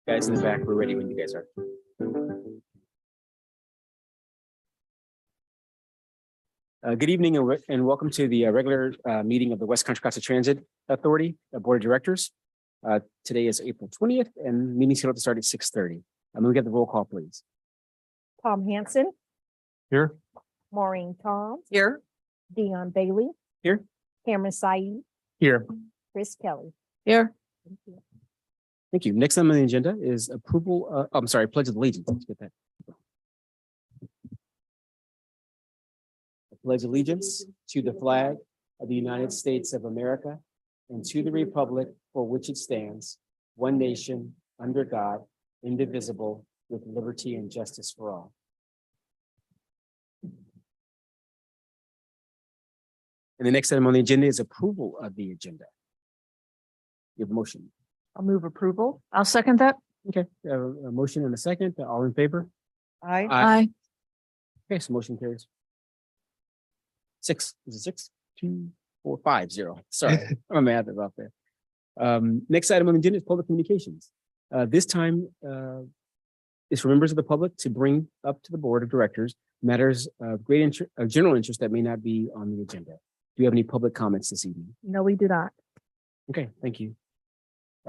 Guys in the back, we're ready when you guys are. Good evening and welcome to the regular meeting of the West Contra Costa Transit Authority Board of Directors. Today is April 20th and meeting scheduled to start at 6:30. I'm going to get the roll call, please. Tom Hansen. Here. Maureen Tom. Here. Dion Bailey. Here. Cameron Saeed. Here. Chris Kelly. Here. Thank you. Thank you. Next on the agenda is approval. I'm sorry, Pledge of Allegiance. Let's get that. I pledge allegiance to the flag of the United States of America and to the republic for which it stands, one nation, under God, indivisible, with liberty and justice for all. And the next item on the agenda is approval of the agenda. You have a motion. I'll move approval. I'll second that. Okay, a motion and a second. All in favor? Aye. Aye. Okay, so motion carries. 6, is it 6? 2, 4, 5, 0. Sorry, I'm mad about that. Next item on the agenda is public communications. This time is for members of the public to bring up to the board of directors matters of general interest that may not be on the agenda. Do you have any public comments this evening? No, we do not. Okay, thank you.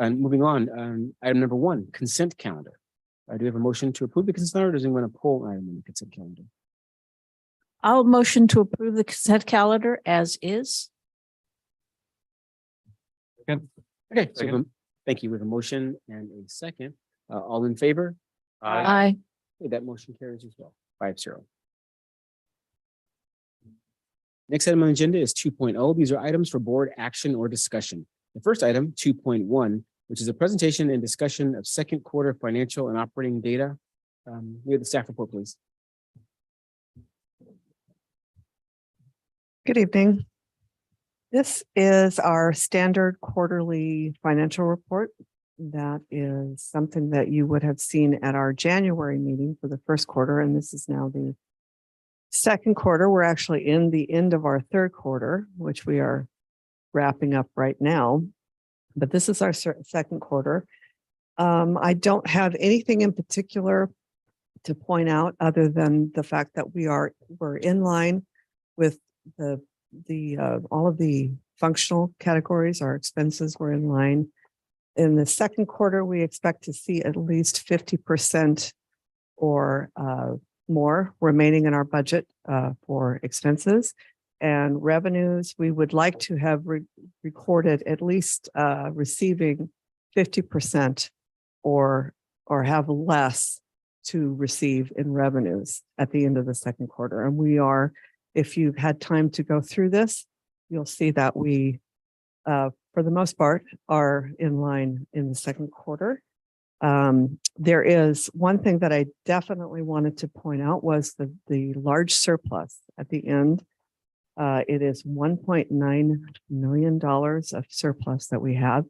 And moving on, item number 1, consent calendar. Do we have a motion to approve the consent calendar, or does anyone want to pull item in the consent calendar? I'll motion to approve the consent calendar as is. Okay, so thank you. We have a motion and a second. All in favor? Aye. Okay, that motion carries as well, 5-0. Next item on the agenda is 2.0. These are items for board action or discussion. The first item, 2.1, which is a presentation and discussion of second quarter financial and operating data. We have the staff report, please. Good evening. This is our standard quarterly financial report. That is something that you would have seen at our January meeting for the first quarter, and this is now the second quarter. We're actually in the end of our third quarter, which we are wrapping up right now, but this is our second quarter. I don't have anything in particular to point out, other than the fact that we're in line with all of the functional categories. Our expenses were in line. In the second quarter, we expect to see at least 50% or more remaining in our budget for expenses. And revenues, we would like to have recorded at least receiving 50% or have less to receive in revenues at the end of the second quarter. And we are, if you've had time to go through this, you'll see that we, for the most part, are in line in the second quarter. There is one thing that I definitely wanted to point out was the large surplus at the end. It is $1.9 million of surplus that we have.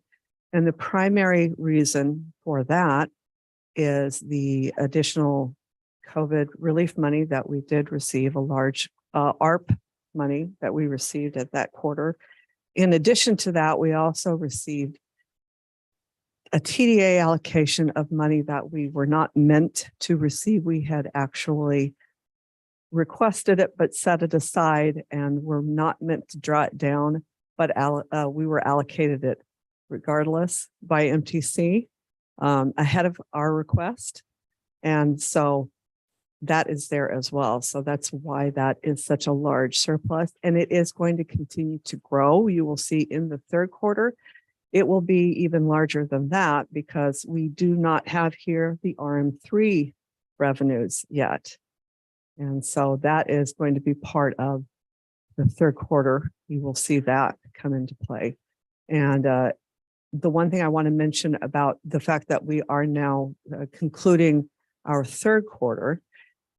And the primary reason for that is the additional COVID relief money that we did receive, a large ARP money that we received at that quarter. In addition to that, we also received a TDA allocation of money that we were not meant to receive. We had actually requested it, but set it aside and were not meant to draw it down, but we were allocated it regardless by MTC ahead of our request. And so that is there as well. So that's why that is such a large surplus, and it is going to continue to grow. You will see in the third quarter, it will be even larger than that because we do not have here the RM3 revenues yet. And so that is going to be part of the third quarter. You will see that come into play. And the one thing I want to mention about the fact that we are now concluding our third quarter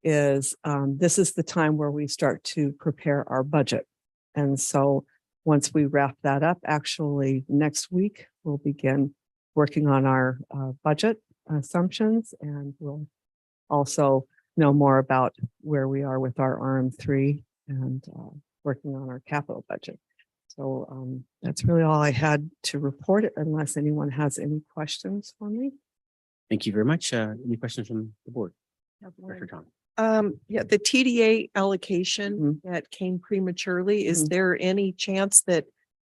is this is the time where we start to prepare our budget. And so once we wrap that up, actually next week, we'll begin working on our budget assumptions, and we'll also know more about where we are with our RM3 and working on our capital budget. So that's really all I had to report, unless anyone has any questions for me. Thank you very much. Any questions from the board? Director Tom. Yeah, the TDA allocation that came prematurely, is there any chance that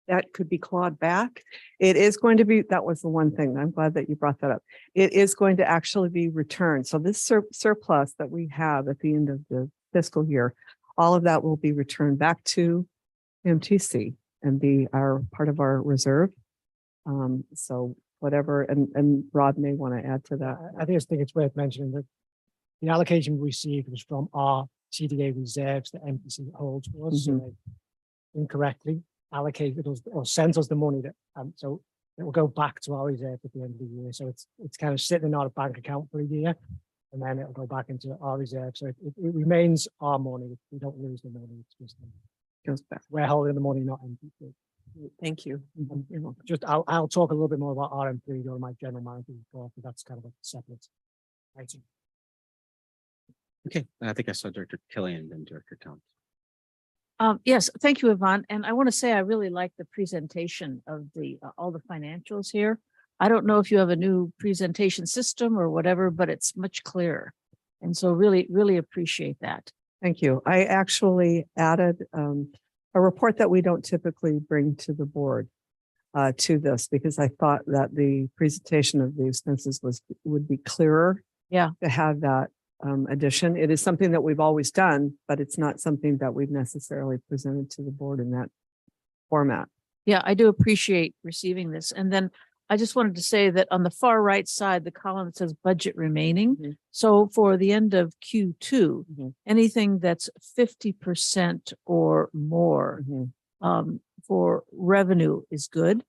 that could be clawed back? It is going to be, that was the one thing. I'm glad that you brought that up. It is going to actually be returned. So this surplus that we have at the end of the fiscal year, all of that will be returned back to MTC and be part of our reserve. So whatever, and Rod may want to add to that. I just think it's worth mentioning that the allocation we received was from our TDA reserves that MPC holds for us. So they incorrectly allocated us or sent us the money that so it will go back to our reserve at the end of the year. So it's kind of sitting in our bank account for a year, and then it'll go back into our reserve. So it remains our money. We don't lose the money. It's just Goes back. we're holding the money, not MPC. Thank you. Just I'll talk a little bit more about RM3 during my general manager report, but that's kind of a separate item. Okay, I think I saw Director Kelly and then Director Tom. Yes, thank you, Yvonne. And I want to say I really like the presentation of the all the financials here. I don't know if you have a new presentation system or whatever, but it's much clearer. And so really, really appreciate that. Thank you. I actually added a report that we don't typically bring to the board to this, because I thought that the presentation of the expenses would be clearer. Yeah. To have that addition. It is something that we've always done, but it's not something that we've necessarily presented to the board in that format. Yeah, I do appreciate receiving this. And then I just wanted to say that on the far right side, the column that says budget remaining. So for the end of Q2, anything that's 50% or more for revenue is good.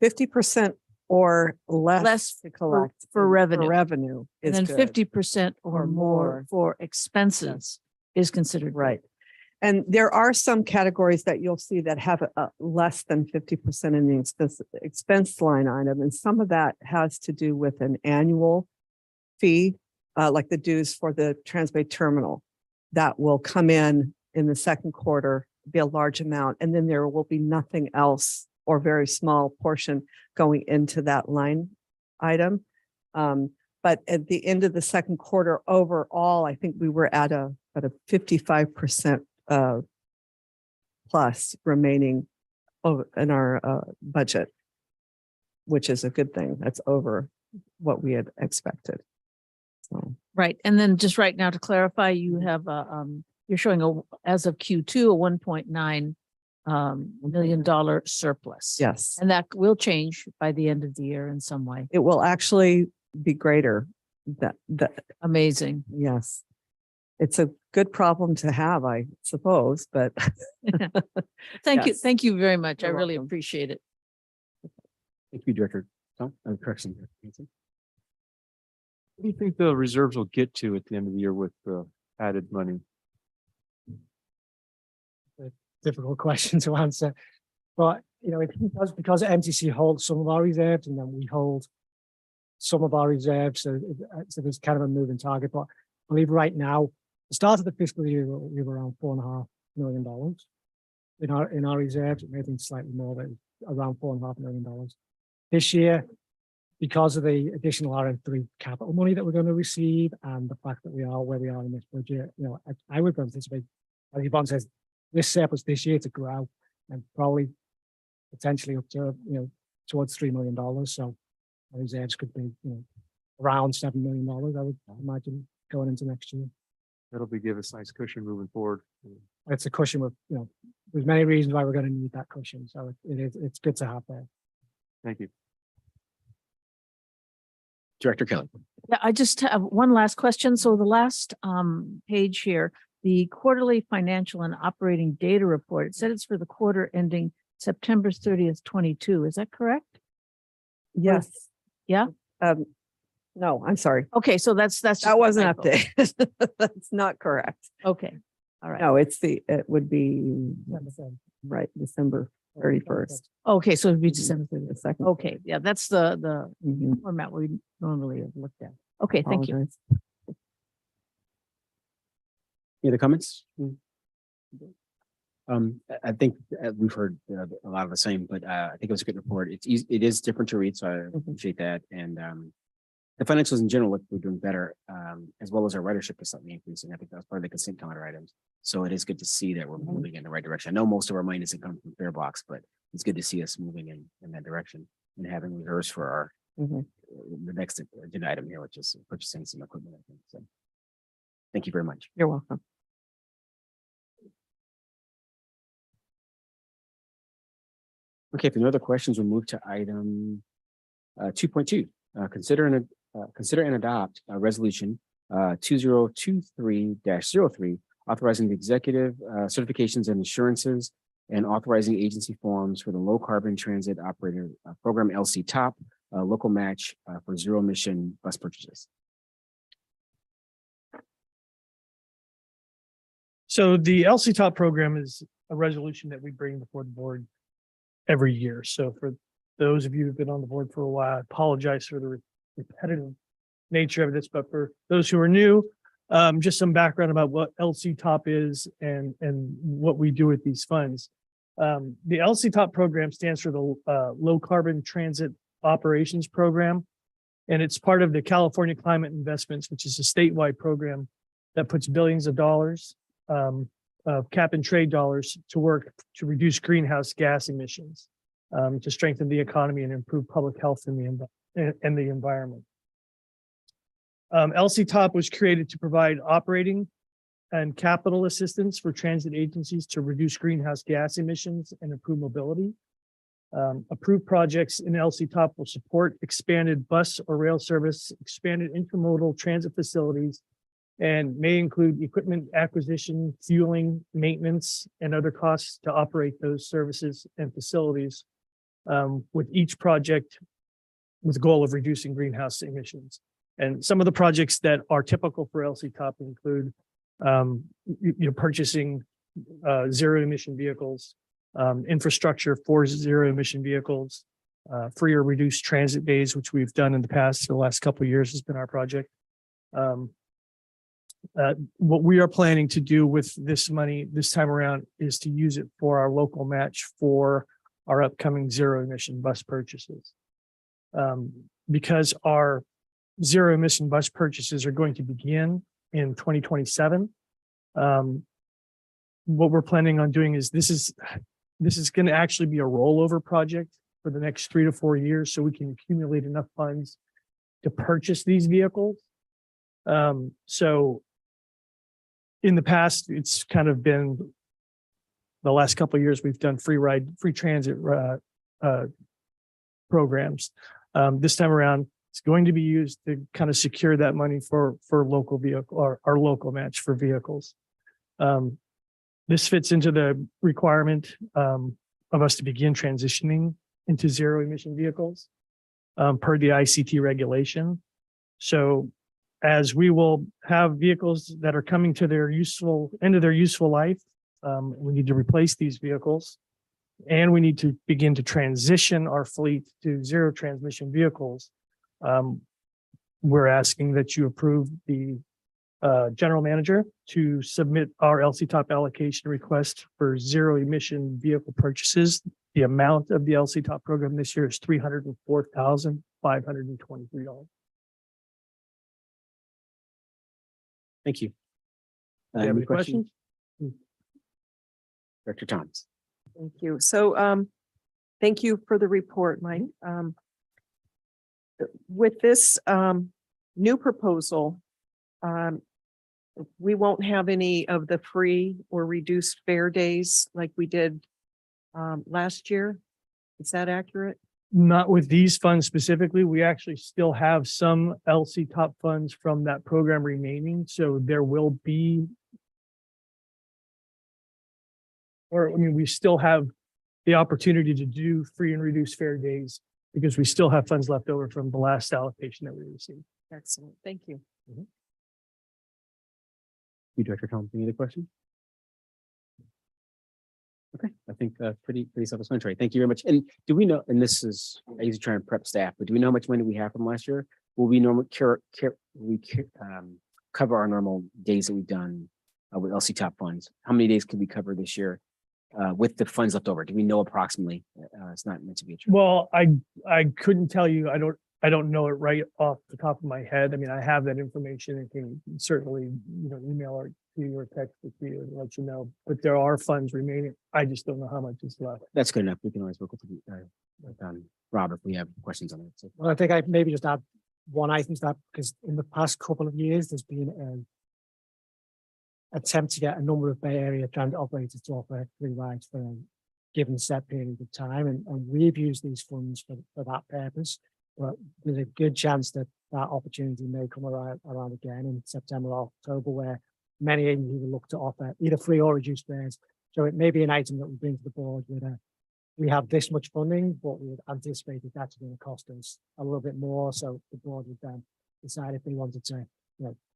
50% or less to collect for revenue. Revenue is And then good. 50% or more for expenses is considered Right. And there are some categories that you'll see that have less than 50% in the expense line item. And some of that has to do with an annual fee, like the dues for the Transbay Terminal that will come in the second quarter, be a large amount. And then there will be nothing else or very small portion going into that line item. But at the end of the second quarter overall, I think we were at a 55% plus remaining in our budget, which is a good thing. That's over what we had expected. So, Right. And then just right now to clarify, you have you're showing as of Q2, a $1.9 million surplus. yes, And that will change by the end of the year in some way. it will actually be greater. That Amazing. yes, it's a good problem to have, I suppose, but Thank you. Yes. Thank you very much. I You're really welcome. appreciate it. Thank you, Director. Tom, correction. Nancy? What do you think the reserves will get to at the end of the year with the added money? Difficult question to answer. But, it's because MTC holds some of our reserves and then we hold some of our reserves. So there's kind of a moving target. But I believe right now, the start of the fiscal year, we were around $4.5 million in our reserves. It may have been slightly more, but around $4.5 million. This year, because of the additional RM3 capital money that we're going to receive and the fact that we are where we are in this budget, I would anticipate, as Yvonne says, this surplus this year to grow and probably potentially up to, towards $3 million. So our reserves could be, around $7 million, I would imagine, going into next year. That'll give us nice cushion moving forward. It's a cushion with, there's many reasons why we're going to need that cushion. So it's good to have there. Thank you. Director Kelly. Yeah, I just have one last question. So the last page here, the quarterly financial and operating data report, it said it's for the quarter ending September 30th, 22. Is that correct? yes. Yeah? No, I'm sorry. Okay, so that's just That a wasn't typo. updated. That's not correct. Okay, all right. No, it would be right, December 31st, Okay, so it'd be Mhm. December the 30th. second. Okay, yeah, that's the Mhm. format we normally have looked at. Okay, thank you. Apologize. Any other comments? I think we've heard a lot of the same, but I think it was a good report. It's easy, it is different to read, so I appreciate that. And the financials in general, we're doing better, as well as our ridership is slightly increasing. I think that's part of the consent calendar items. So it is good to see that we're moving in the right direction. I know most of our money doesn't come from fare box, but it's good to see us moving in that direction and having reserves for our Mhm. the next agenda item here, which is purchasing some equipment, I think. So thank you very much. You're welcome. Okay, if there are no other questions, we'll move to item 2.2. Consider and adopt a resolution 2023-03 authorizing the executive certifications and assurances and authorizing agency forms for the low carbon transit operator program LC top local match for zero emission bus purchases. So the LC Top program is a resolution that we bring before the board every year. So for those of you who've been on the board for a while, I apologize for the repetitive nature of this, but for those who are new, just some background about what LC Top is and what we do with these funds. The LC Top program stands for the Low Carbon Transit Operations Program, and it's part of the California Climate Investments, which is a statewide program that puts billions of dollars of cap and trade dollars to work to reduce greenhouse gas emissions, to strengthen the economy and improve public health in the environment. LC Top was created to provide operating and capital assistance for transit agencies to reduce greenhouse gas emissions and improve mobility. Approved projects in LC Top will support expanded bus or rail service, expanded intermodal transit facilities, and may include equipment acquisition, fueling, maintenance, and other costs to operate those services and facilities, with each project with the goal of reducing greenhouse emissions. And some of the projects that are typical for LC Top include you're purchasing zero emission vehicles, infrastructure for zero emission vehicles, free or reduced transit days, which we've done in the past. The last couple of years has been our project. What we are planning to do with this money this time around is to use it for our local match for our upcoming zero emission bus purchases. Because zero emission bus purchases are going to begin in 2027. What we're planning on doing is this is going to actually be a rollover project for the next 3 to 4 years, so we can accumulate enough funds to purchase these vehicles. So in the past, it's kind of been the last couple of years we've done free transit programs. This time around, it's going to be used to kind of secure that money for local vehicle or our local match for vehicles. This fits into the requirement of us to begin transitioning into zero emission vehicles per the ICT regulation. So as we will have vehicles that are coming to their end of their useful life, we need to replace these vehicles, and we need to begin to transition our fleet to zero transmission vehicles. We're asking that you approve the general manager to submit our LC-top allocation request for zero emission vehicle purchases. The amount of the LC-top program this year is $304,523. Thank you. Do you have Any any questions? Director Thomas. Thank you. So, thank you for the report, Mike. With this, new proposal, we won't have any of the free or reduced fare days like we did, last year. Is that accurate? Not with these funds specifically. We actually still have some LC-top funds from that program remaining. So there will be, we still have the opportunity to do free and reduced fare days because we still have funds left over from the last allocation that we received. Excellent. Thank you. You, Director Thomas, any other questions? Okay, I think pretty self-explanatory. Thank you very much. And do we know, and this is, I usually try and prep staff, but do we know how much money we have from last year? Will we normally cover our normal days that we've done with LC-top funds? How many days could we cover this year with the funds left over? Do we know approximately? It's not meant to be a trick. Well, I couldn't tell you. I don't know it right off the top of my head. I mean, I have that information and can certainly, email or to you or text it to you and let you know. But there are funds remaining. I just don't know how much is left. That's good enough. We can always work with Rob if we have questions on it. So. Well, I think I maybe just add one item to that, because in the past couple of years, there's been an attempt to get a number of Bay Area transit operators to offer free rides for a given set period of time. And we've used these funds for that purpose. But there's a good chance that opportunity may come around again in September or October, where many agencies will look to offer either free or reduced fares. So it may be an item that we bring to the board with we have this much funding, but we would anticipate that that's going to cost us a little bit more. So the board would then decide if they wanted to,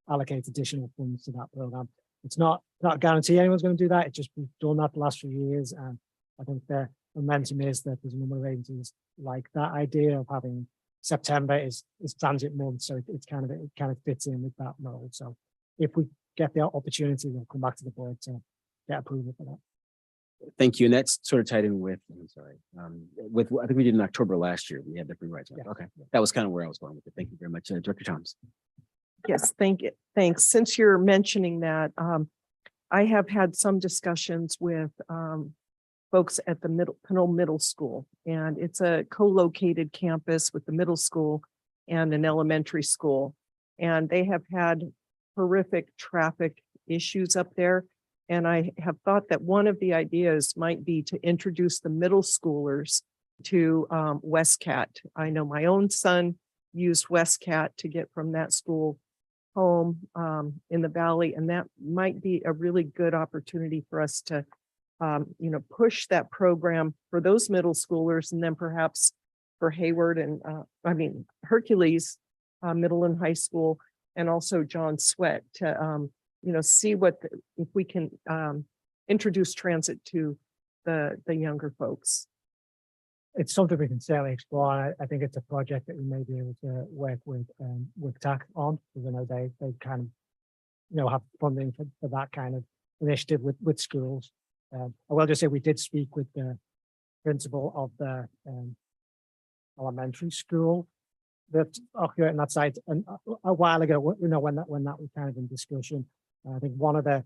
allocate additional funds to that program. It's not a guarantee anyone's going to do that. It's just we've done that the last few years, and I think the momentum is that there's a number of agencies like that idea of having September is transit month, so it kind of fits in with that model. So if we get the opportunity, we'll come back to the board to get approval for that. Thank you. And that's sort of tied in with, with I think we did in October last year. We had the free rides. Yeah. Okay. That was kind of where I was going with it. Thank you very much, Director Thomas. Yes, thanks. Since you're mentioning that, I have had some discussions with folks at the Pinole Middle School, and it's a co-located campus with the middle school and an elementary school. And they have had horrific traffic issues up there. And I have thought that one of the ideas might be to introduce the middle schoolers to WestCat. I know my own son used WestCat to get from that school home in the valley, and that might be a really good opportunity for us to push that program for those middle schoolers, and then perhaps for Hayward and Hercules Middle and High School, and also John Sweat to see if we can introduce transit to the younger folks. It's something we can certainly explore. I think it's a project that we may be able to work with TAC on, because I know they kind of have funding for that kind of initiative with schools. I will just say we did speak with the principal of the elementary school, that occur in that site. And a while ago, you know, when that was kind of in discussion, I think one of the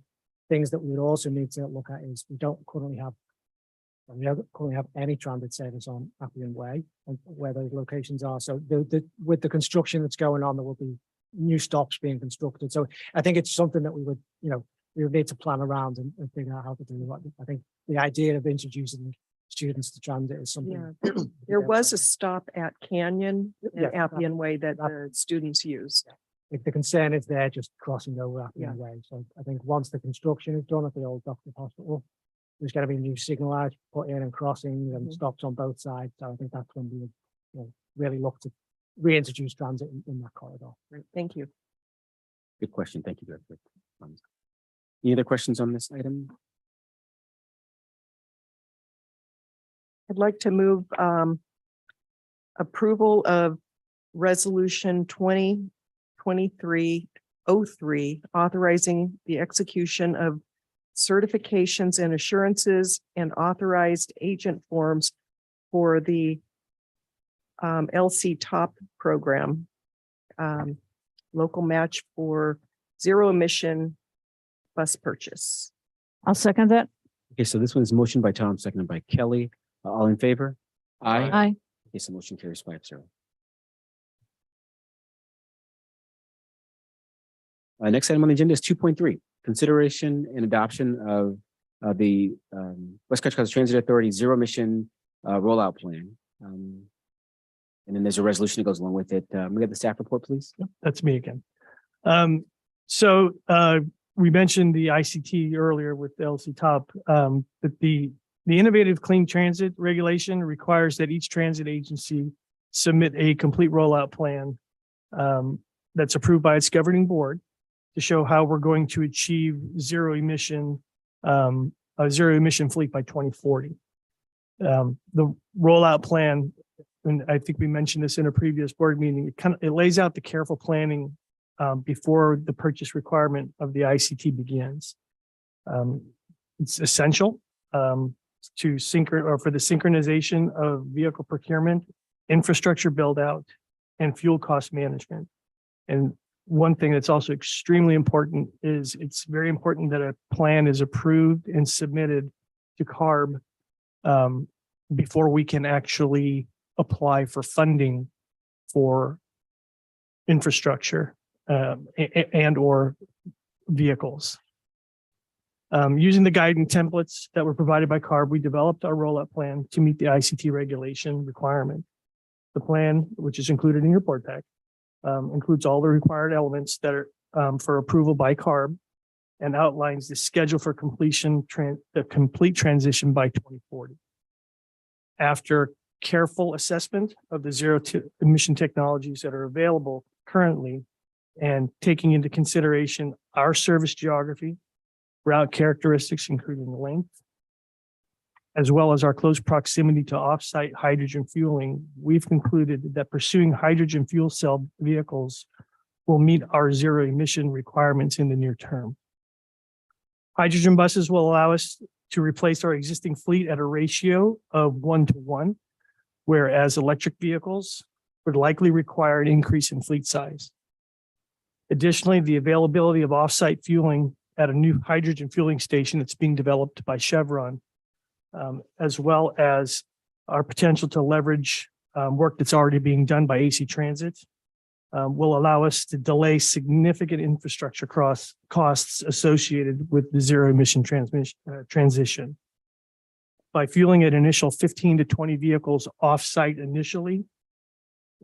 things that we would also need to look at is we don't currently have any transit service on Appian Way and where those locations are. So with the construction that's going on, there will be new stops being constructed. So I think it's something that we would need to plan around and figure out how to do. I think the idea of introducing students to transit is something. Yeah, there was a stop at Canyon and Yeah, Appian Way that the students use. The concern is they're just crossing over Appian Yeah. Way. So I think once the construction is done at the old Doctor Hospital, there's going to be new signal lights put in and crossings and Mhm. stops on both sides. So I think that's when we would really look to reintroduce transit in that corridor. Right, thank you. Good question. Thank you, Director. Any other questions on this item? I'd like to move approval of resolution 2023-03, authorizing the execution of certifications and assurances and authorized agent forms for the LC Top program. Local match for zero emission bus purchase. I'll second that. Okay, so this one's motion by Tom, seconded by Kelly. All in favor? Aye. Aye. Okay, so motion carries 5-0. Next item on the agenda is 2.3, consideration and adoption of the West Coast Transit Authority zero emission rollout plan. And then there's a resolution that goes along with it. We have the staff report, please. That's me again. So we mentioned the ICT earlier with the LC Top, that the innovative clean transit regulation requires that each transit agency submit a complete rollout plan that's approved by its governing board to show how we're going to achieve a zero emission fleet by 2040. The rollout plan, and I think we mentioned this in a previous board meeting, it lays out the careful planning before the purchase requirement of the ICT begins. It's essential for the synchronization of vehicle procurement, infrastructure build out, and fuel cost management. And one thing that's also extremely important is it's very important that a plan is approved and submitted to CARB before we can actually apply for funding for infrastructure and or vehicles. Using the guidance templates that were provided by CARB, we developed our rollout plan to meet the ICT regulation requirement. The plan, which is included in your board pack, includes all the required elements that are for approval by CARB and outlines the schedule for completion, the complete transition by 2040. After careful assessment of the zero emission technologies that are available currently and taking into consideration our service geography, route characteristics, including length, as well as our close proximity to off-site hydrogen fueling, we've concluded that pursuing hydrogen fuel cell vehicles will meet our zero emission requirements in the near term. Hydrogen buses will allow us to replace our existing fleet at a ratio of 1-to-1, whereas electric vehicles would likely require an increase in fleet size. Additionally, the availability of off-site fueling at a new hydrogen fueling station that's being developed by Chevron, as well as our potential to leverage work that's already being done by AC Transit, will allow us to delay significant infrastructure costs associated with the zero emission transition. By fueling at initial 15 to 20 vehicles off-site initially,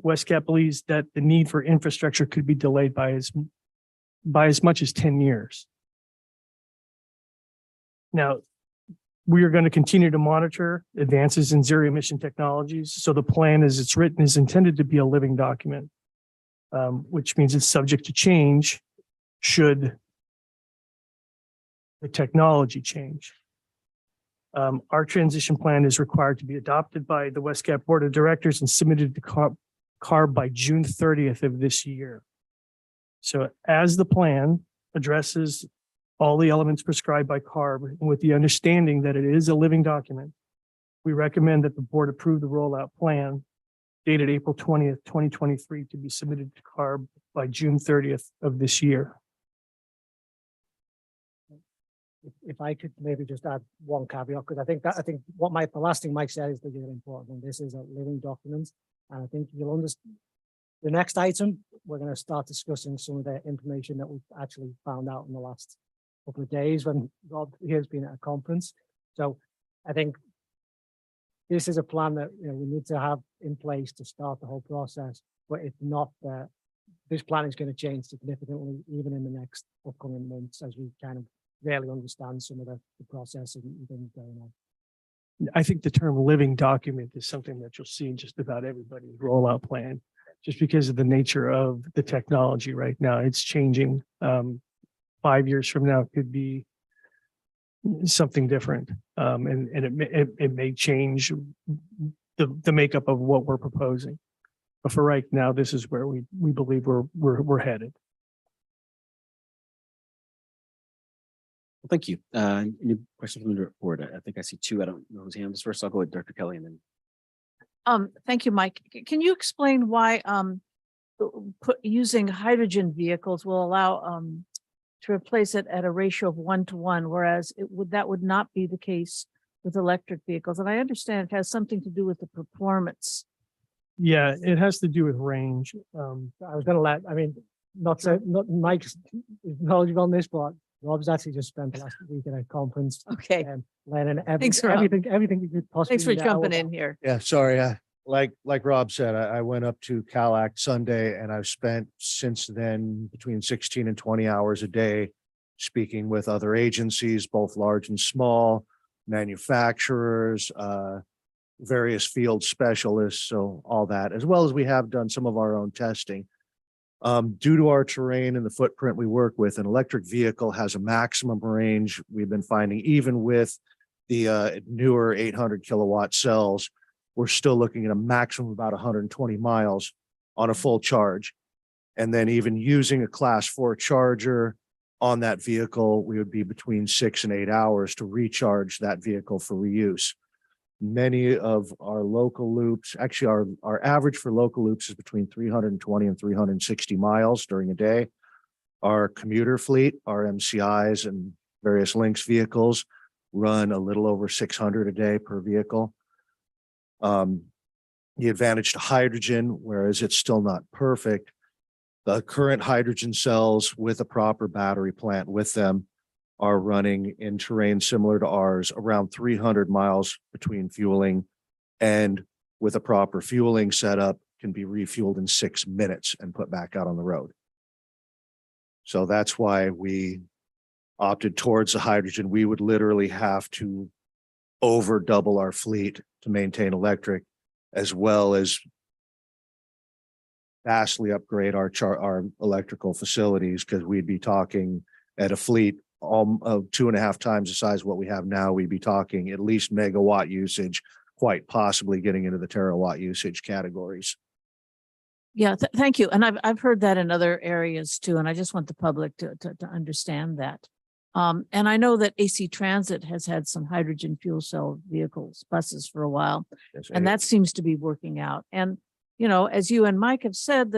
Westcat believes that the need for infrastructure could be delayed by as much as 10 years. Now, we are going to continue to monitor advances in zero emission technologies. So the plan as it's written is intended to be a living document, which means it's subject to change should the technology change. Our transition plan is required to be adopted by the Westcat Board of Directors and submitted to CARB by June 30th of this year. So as the plan addresses all the elements prescribed by CARB, and with the understanding that it is a living document, we recommend that the board approve the rollout plan dated April 20th, 2023, to be submitted to CARB by June 30th of this year. If I could maybe just add one caveat, because I think what the last thing Mike said is really important, and this is a living document. And I think you'll understand the next item, we're going to start discussing some of the information that we've actually found out in the last couple of days when Rob has been at a conference. So I think this is a plan that we need to have in place to start the whole process, but it's not that this plan is going to change significantly even in the next upcoming months as we kind of really understand some of the process and things going on. I think the term living document is something that you'll see in just about everybody's rollout plan, just because of the nature of the technology right now. It's changing. 5 years from now, it could be something different. And it may change the makeup of what we're proposing. But for right now, this is where we believe we're headed. Well, thank you. Any questions from the board? I think I see two. I don't know whose hand is first. I'll go with Dr. Kelly and then. Thank you, Mike. Can you explain why using hydrogen vehicles will allow to replace it at a ratio of 1-to-1, whereas that would not be the case with electric vehicles? And I understand it has something to do with the performance. Yeah, it has to do with range. I was going to not Mike's knowledge on this, but Rob's actually just spent the last week at a conference Okay. and learning Thanks, Rob. everything you could possibly. Thanks for know jumping about. in here. Yeah, sorry. Like Rob said, I went up to CalAct Sunday and I've spent since then between 16 and 20 hours a day speaking with other agencies, both large and small, manufacturers, various field specialists, so all that, as well as we have done some of our own testing. Due to our terrain and the footprint we work with, an electric vehicle has a maximum range. We've been finding even with the newer 800 kilowatt cells, we're still looking at a maximum of about 120 miles on a full charge. And then even using a class 4 charger on that vehicle, we would be between 6 and 8 hours to recharge that vehicle for reuse. Many of our local loops, actually our average for local loops is between 320 and 360 miles during a day. Our commuter fleet, our MCIs and various Lynx vehicles run a little over 600 a day per vehicle. The advantage to hydrogen, whereas it's still not perfect, the current hydrogen cells with a proper battery plant with them are running in terrain similar to ours, around 300 miles between fueling, and with a proper fueling setup can be refueled in 6 minutes and put back out on the road. So that's why we opted towards the hydrogen. We would literally have to over double our fleet to maintain electric, as well as vastly upgrade our electrical facilities, because we'd be talking at a fleet of 2.5 times the size of what we have now. We'd be talking at least megawatt usage, quite possibly getting into the terawatt usage categories. Yeah, thank you. And I've heard that in other areas too, and I just want the public to understand that. And I know that AC Transit has had some hydrogen fuel cell vehicles, buses for a while, and that seems to be working out. And, as you and Mike have said,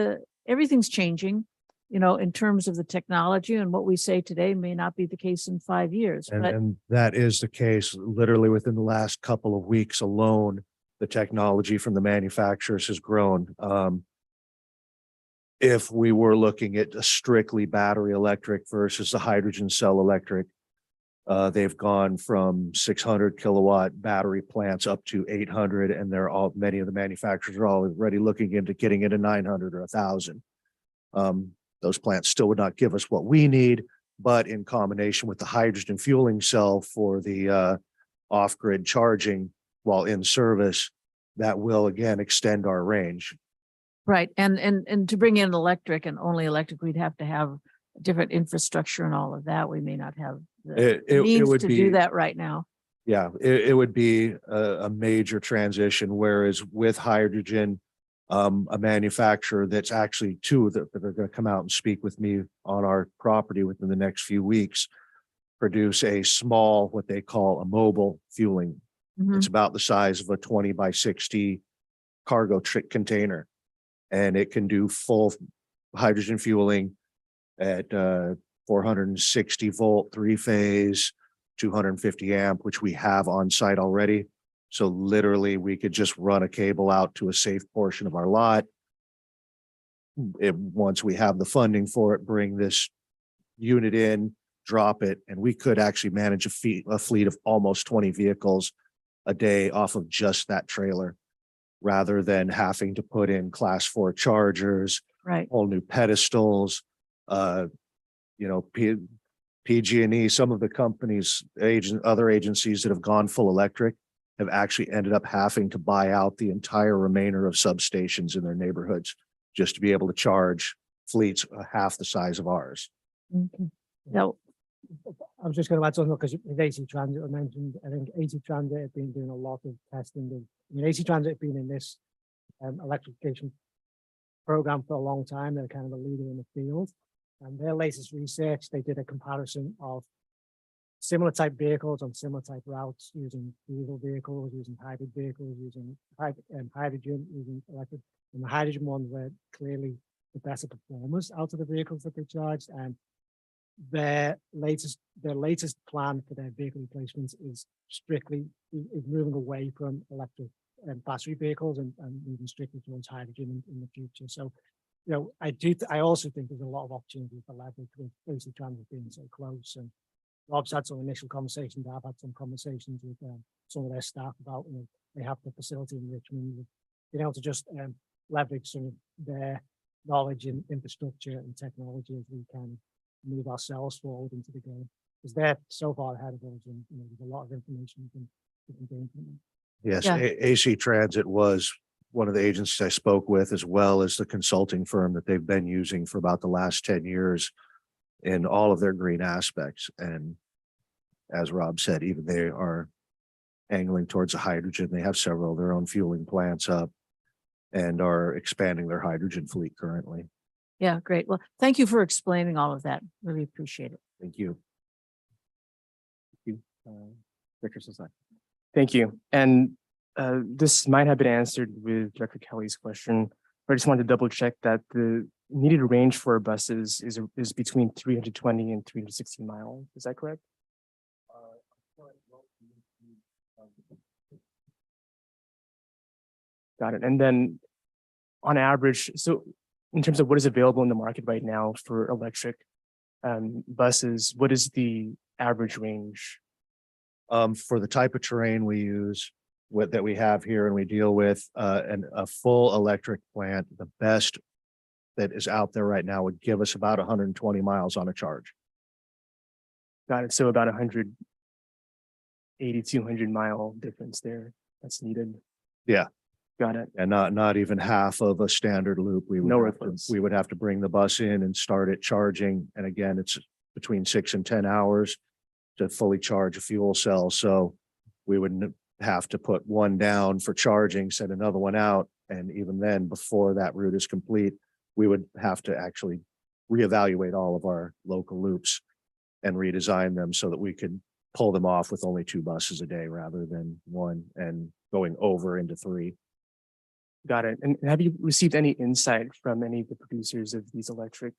everything's changing, in terms of the technology, and what we say today may not be the case in 5 years. And that is the case. Literally within the last couple of weeks alone, the technology from the manufacturers has grown. If we were looking at a strictly battery electric versus the hydrogen cell electric, they've gone from 600 kilowatt battery plants up to 800, and many of the manufacturers are already looking into getting into 900 or 1,000. Those plants still would not give us what we need, but in combination with the hydrogen fueling cell for the off-grid charging while in service, that will again extend our range. Right. And to bring in electric and only electric, we'd have to have different infrastructure and all of that. We may not have the means to do that right now. Yeah, it would be a major transition, whereas with hydrogen, a manufacturer that's actually two that are going to come out and speak with me on our property within the next few weeks, produce a small, what they call a mobile fueling. Mhm. It's about the size of a 20 by 60 cargo trick container. And it can do full hydrogen fueling at 460 volt, 3-phase, 250 amp, which we have on site already. So literally we could just run a cable out to a safe portion of our lot. Once we have the funding for it, bring this unit in, drop it, and we could actually manage a fleet of almost 20 vehicles a day off of just that trailer, rather than having to put in class 4 chargers, Right. whole new pedestals, PG&E, some of the companies, other agencies that have gone full electric have actually ended up having to buy out the entire remainder of substations in their neighborhoods just to be able to charge fleets half the size of ours. Okay. Now, I was just going to add something because AC Transit I mentioned. I think AC Transit have been doing a lot of testing. AC Transit have been in this electrification program for a long time. They're kind of a leader in the field. And their latest research, they did a comparison of similar type vehicles on similar type routes using diesel vehicles, using hybrid vehicles, using hydrogen, using electric. And the hydrogen ones were clearly the better performers out of the vehicles that they charged. And their latest plan for their vehicle replacements is moving away from electric and battery vehicles and moving strictly towards hydrogen in the future. So, I also think there's a lot of opportunity for leverage with AC Transit being so close. And Rob's had some initial conversations. I've had some conversations with some of their staff about, they have the facility in Richmond, being able to just leverage some of their knowledge in infrastructure and technology as we can move ourselves forward into the game. Because they're so far ahead of us, and there's a lot of information we can gain from them. Yes, Yeah. AC Transit was one of the agencies I spoke with, as well as the consulting firm that they've been using for about the last 10 years in all of their green aspects. And as Rob said, even they are angling towards the hydrogen. They have several of their own fueling plants up and are expanding their hydrogen fleet currently. yeah, great. Well, thank you for explaining all of that. Really appreciate it. Thank you. Director Sosai. Thank you. And this might have been answered with Director Kelly's question, but I just wanted to double check that the needed range for buses is between 320 and 360 miles. Is that correct? Got it. And then on average, so in terms of what is available in the market right now for electric buses, what is the average range? For the type of terrain we use, that we have here and we deal with, and a full electric plant, the best that is out there right now would give us about 120 miles on a charge. Got it. So about 180, 200 mile difference there that's needed. Yeah. Got it. And not even half of a standard loop. Nowhere close. We would have to bring the bus in and start it charging. And again, it's between 6 and 10 hours to fully charge a fuel cell. So we would have to put one down for charging, send another one out. And even then, before that route is complete, we would have to actually reevaluate all of our local loops and redesign them so that we could pull them off with only 2 buses a day rather than 1 and going over into 3. Got it. And have you received any insight from any of the producers of these electric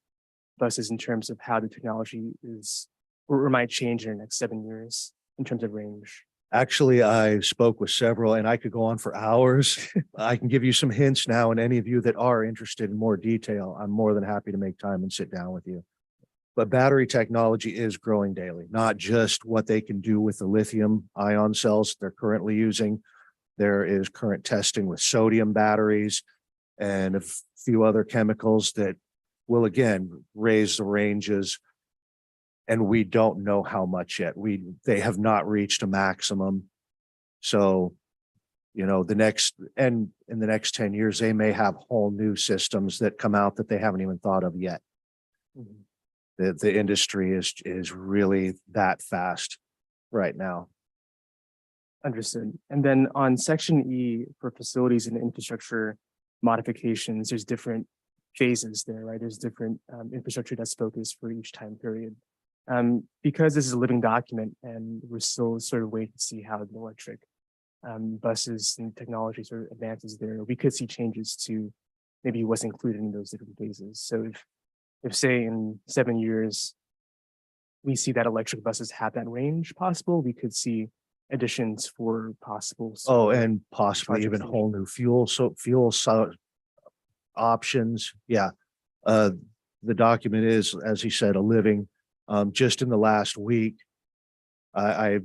buses in terms of how the technology is or might change in the next 7 years in terms of range? Actually, I spoke with several and I could go on for hours. I can give you some hints now, and any of you that are interested in more detail, I'm more than happy to make time and sit down with you. But battery technology is growing daily, not just what they can do with the lithium ion cells they're currently using. There is current testing with sodium batteries and a few other chemicals that will again raise the ranges. And we don't know how much yet. They have not reached a maximum. So, in the next 10 years, they may have whole new systems that come out that they haven't even thought of yet. The industry is really that fast right now. Understood. And then on section E for facilities and infrastructure modifications, there's different phases there, right? There's different infrastructure that's focused for each time period. Because this is a living document and we're still sort of waiting to see how the electric buses and technology sort of advances there, we could see changes to maybe what's included in those different phases. So if say in 7 years, we see that electric buses have that range possible, we could see additions for possible. Oh, solar and possibly charging even whole new options. Yeah. The document is, as he said, a living. Just in the last week, I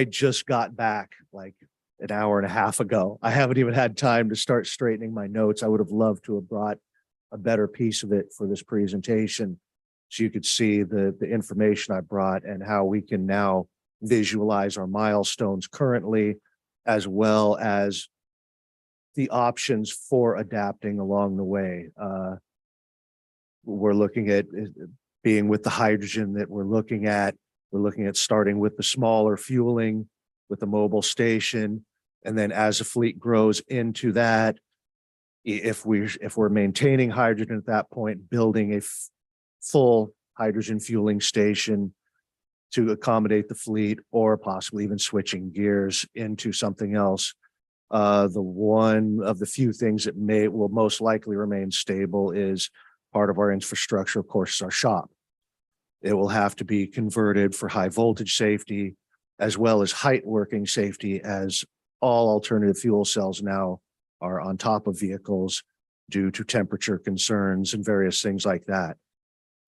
just got back like an hour and a half ago. I haven't even had time to start straightening my notes. I would have loved to have brought a better piece of it for this presentation, so you could see the information I brought and how we can now visualize our milestones currently, as well as the options for adapting along the way. We're looking at being with the hydrogen that we're looking at. We're looking at starting with the smaller fueling with the mobile station. And then as the fleet grows into that, if we're maintaining hydrogen at that point, building a full hydrogen fueling station to accommodate the fleet, or possibly even switching gears into something else. The one of the few things that will most likely remain stable is part of our infrastructure, of course, is our shop. It will have to be converted for high voltage safety, as well as height working safety, as all alternative fuel cells now are on top of vehicles due to temperature concerns and various things like that.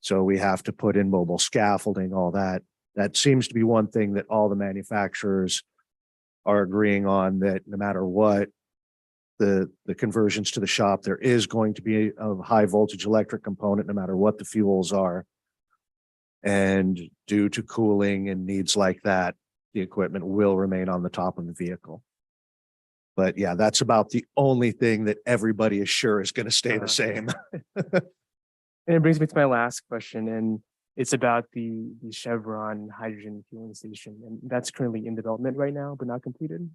So we have to put in mobile scaffolding, all that. That seems to be one thing that all the manufacturers are agreeing on, that no matter what, the conversions to the shop, there is going to be a high voltage electric component, no matter what the fuels are. And due to cooling and needs like that, the equipment will remain on the top of the vehicle. But yeah, that's about the only thing that everybody is sure is going to stay the same. And it brings me to my last question, and it's about the Chevron hydrogen fueling station, and that's currently in development right now, but not completed.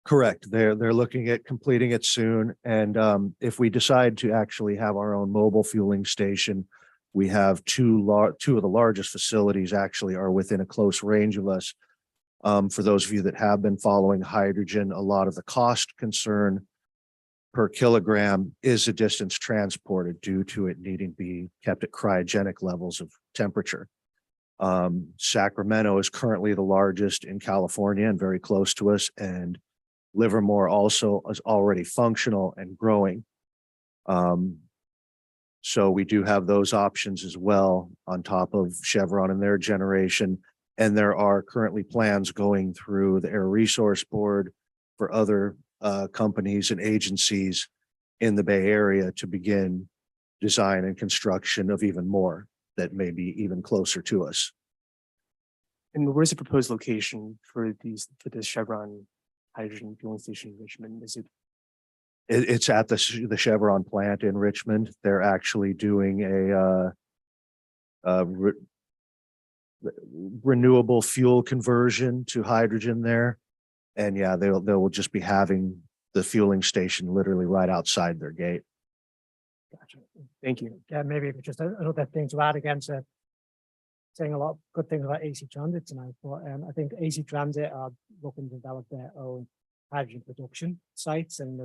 Correct. They're looking at completing it soon. And if we decide to actually have our own mobile fueling station, we have two of the largest facilities actually are within a close range of us. For those of you that have been following hydrogen, a lot of the cost concern per kilogram is the distance transported, due to it needing to be kept at cryogenic levels of temperature. Sacramento is currently the largest in California and very close to us, and Livermore also is already functional and growing. So we do have those options as well on top of Chevron and their generation. And there are currently plans going through the Air Resource Board for other companies and agencies in the Bay Area to begin design and construction of even more that may be even closer to us. And where's the proposed location for this Chevron hydrogen fueling station in Richmond? Is it? It's at the Chevron plant in Richmond. They're actually doing a renewable fuel conversion to hydrogen there. And yeah, they will just be having the fueling station literally right outside their gate. Gotcha. Thank you. Yeah, maybe just another thing to add against saying a lot of good things about AC Transit tonight, but I think AC Transit are looking to develop their own hydrogen production sites, and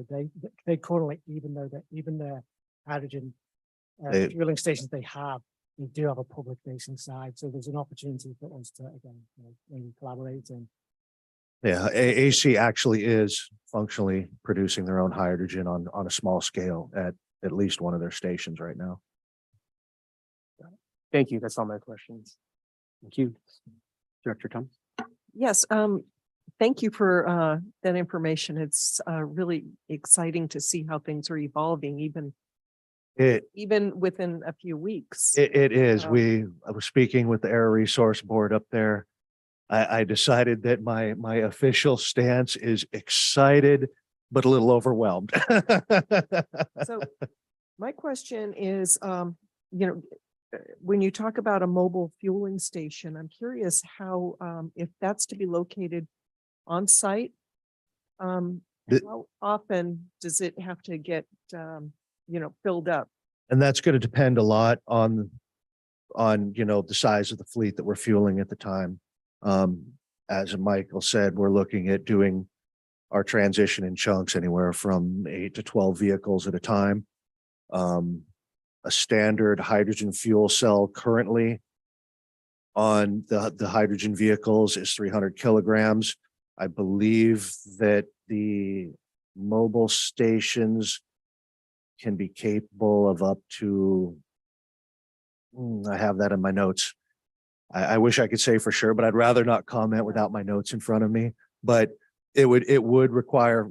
they currently, even the hydrogen fueling stations they do have a public facing side, so there's an opportunity for us to again maybe collaborate. And yeah, AC actually is functionally producing their own hydrogen on a small scale at least one of their stations right now. Thank you. That's all my questions. Thank you. Director Thomas. Yes, thank you for that information. It's really exciting to see how things are evolving, even within a few weeks. It is. I was speaking with the Air Resource Board up there. I decided that my official stance is excited, but a little overwhelmed. So my question is, when you talk about a mobile fueling station, I'm curious how, if that's to be located on site, how often does it have to get, filled up? And that's going to depend a lot on the size of the fleet that we're fueling at the time. As Michael said, we're looking at doing our transition in chunks anywhere from 8 to 12 vehicles at a time. A standard hydrogen fuel cell currently on the hydrogen vehicles is 300 kilograms. I believe that the mobile stations can be capable of up to, I have that in my notes. I wish I could say for sure, but I'd rather not comment without my notes in front of me. But it would require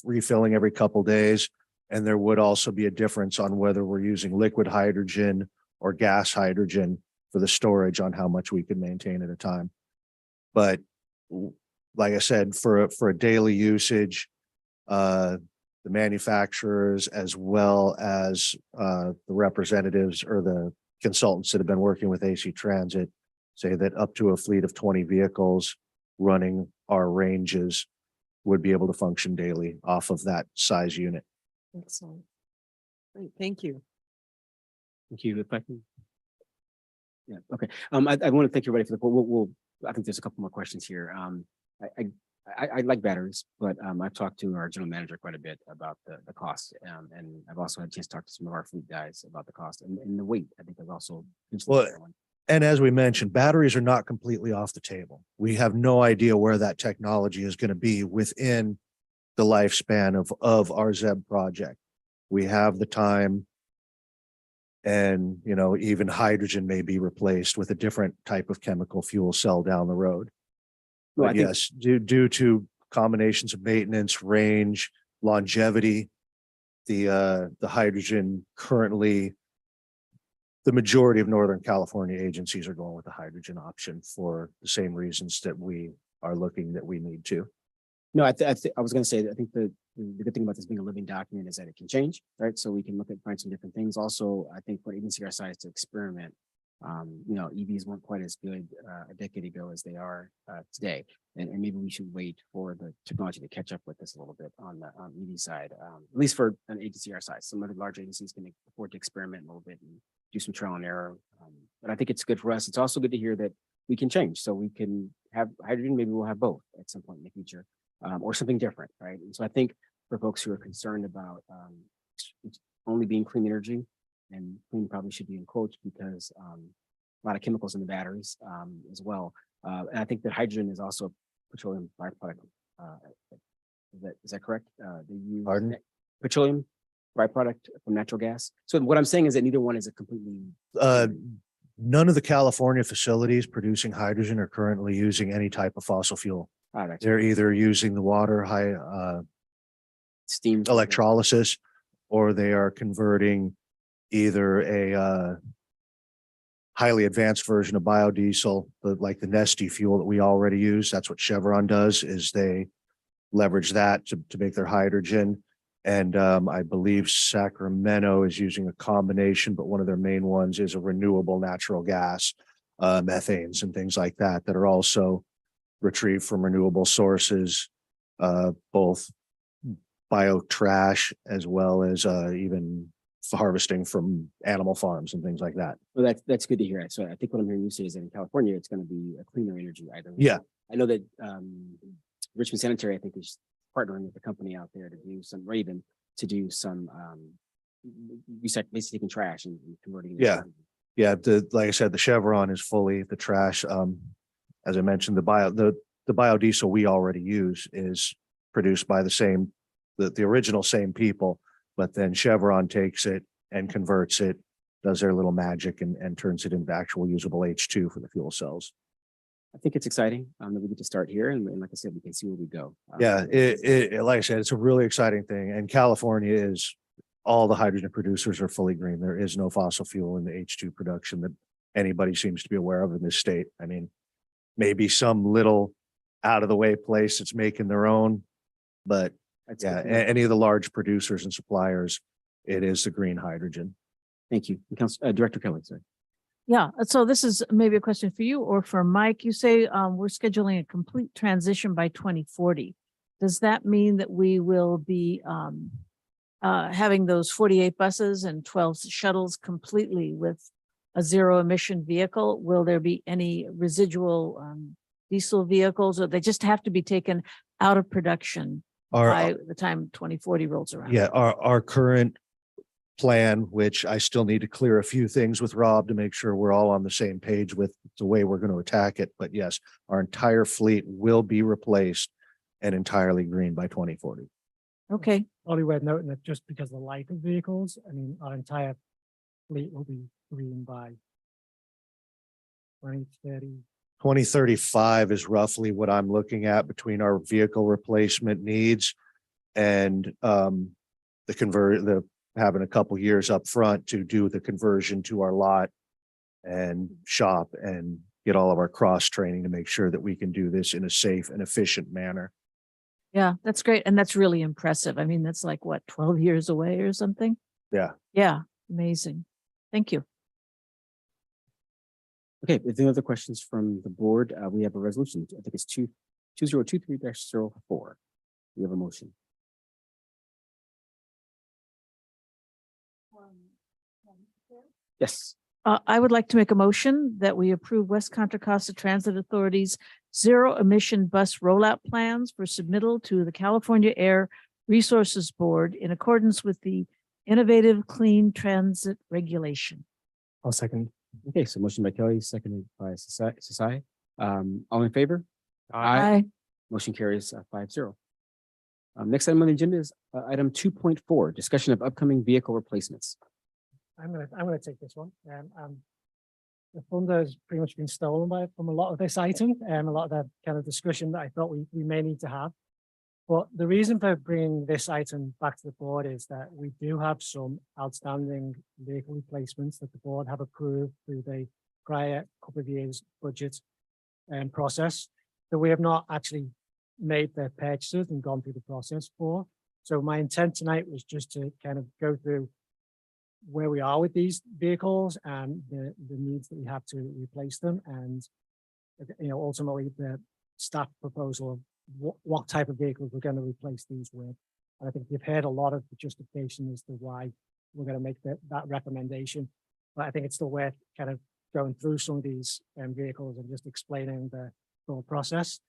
refilling every couple days. And there would also be a difference on whether we're using liquid hydrogen or gas hydrogen for the storage on how much we can maintain at a time. But like I said, for a daily usage, the manufacturers as well as the representatives or the consultants that have been working with AC Transit say that up to a fleet of 20 vehicles running our ranges would be able to function daily off of that size unit. Excellent. Great, thank you. Thank you. If I can. Yeah, okay. I want to thank everybody for the, I think there's a couple more questions here. I like batteries, but I've talked to our general manager quite a bit about the cost. And I've also had a chance to talk to some of our fleet guys about the cost and the weight. I think is also. Well, and as we mentioned, batteries are not completely off the table. We have no idea where that technology is going to be within the lifespan of our ZEB project. We have the time, and even hydrogen may be replaced with a different type of chemical fuel cell down the road. But yes, due to combinations of maintenance, range, longevity, the hydrogen currently, the majority of Northern California agencies are going with the hydrogen option for the same reasons that we are looking that we need to. No, I was going to say that I think the good thing about this being a living document is that it can change, right? So we can look at find some different things. Also, I think for agency our size to experiment, EVs weren't quite as good a decade ago as they are today, and maybe we should wait for the technology to catch up with us a little bit on the EV side, at least for an agency our size. Some of the large agencies can afford to experiment a little bit and do some trial and error, but I think it's good for us. It's also good to hear that we can change, so we can have hydrogen. Maybe we'll have both at some point in the future. Or something different, right? And so I think for folks who are concerned about only being clean energy, and clean probably should be in quotes because a lot of chemicals in the batteries as well. And I think that hydrogen is also a petroleum byproduct. Is that correct? They use petroleum byproduct from natural gas. So what I'm saying is that neither one is a completely. None of the California facilities producing hydrogen are currently using any type of fossil fuel. They're either using the water steam electrolysis, or they are converting either a highly advanced version of biodiesel, like the Nesty fuel that we already use. That's what Chevron does, is they leverage that to make their hydrogen. And I believe Sacramento is using a combination, but one of their main ones is a renewable natural gas, methanes and things like that are also retrieved from renewable sources, both bio trash as well as even harvesting from animal farms and things like that. Well, that's good to hear. So I think what I'm hearing you say is that in California, it's going to be a cleaner energy either way. Yeah. I know that Richmond Sanitary, I think, is partnering with the company out there to do some Raven to do some basically taking trash and converting it. Yeah. Like I said, the Chevron is fully the trash. As I mentioned, the biodiesel we already use is produced by the original same people, but then Chevron takes it and converts it, does their little magic and turns it into actual usable H2 for the fuel cells. I think it's exciting that we get to start here, and like I said, we can see where we go. Yeah, like I said, it's a really exciting thing, and California is, all the hydrogen producers are fully green. There is no fossil fuel in the H2 production that anybody seems to be aware of in this state. I mean, maybe some little out of the way place that's making their own, but yeah, any of the large producers and suppliers, it is the green hydrogen. Thank you. Director Kelly, sorry. Yeah, so this is maybe a question for you or for Mike. You say we're scheduling a complete transition by 2040. Does that mean that we will be having those 48 buses and 12 shuttles completely with a zero emission vehicle? Will there be any residual diesel vehicles, or they just have to be taken out of production by the time 2040 rolls around. Yeah, our current plan, which I still need to clear a few things with Rob to make sure we're all on the same page with the way we're going to attack it. But yes, our entire fleet will be replaced and entirely green by 2040. Okay, Only worth noting that just because of the life of vehicles, I mean, our entire fleet will be green by 2030. 2035 is roughly what I'm looking at between our vehicle replacement needs and the having a couple years up front to do the conversion to our lot and shop and get all of our cross training to make sure that we can do this in a safe and efficient manner. yeah, that's great. And that's really impressive. I mean, that's like what, 12 years away or something? Yeah. Yeah, amazing. Thank you. Okay, if there are other questions from the board, we have a resolution. I think it's 2023-04. We have a motion. Yes. I would like to make a motion that we approve West Contra Costa Transit Authority's zero emission bus rollout plans for submittal to the California Air Resources Board in accordance with the Innovative Clean Transit Regulation. I'll second. Okay, so motion by Kelly, seconded by Sasai. All in favor? Aye. Motion carries 5-0. Next item on the agenda is item 2.4, discussion of upcoming vehicle replacements. I'm gonna take this one. The thunder has pretty much been stolen from a lot of this item and a lot of the kind of discussion that I thought we may need to have. But the reason for bringing this item back to the board is that we do have some outstanding vehicle replacements that the board have approved through the prior couple of years budget process that we have not actually made the purchases and gone through the process for. So my intent tonight was just to kind of go through where we are with these vehicles and the needs that we have to replace them, and ultimately the staff proposal of what type of vehicles we're going to replace these with. And I think you've heard a lot of the justification as to why we're going to make that recommendation, but I think it's still worth kind of going through some of these vehicles and just explaining the whole process.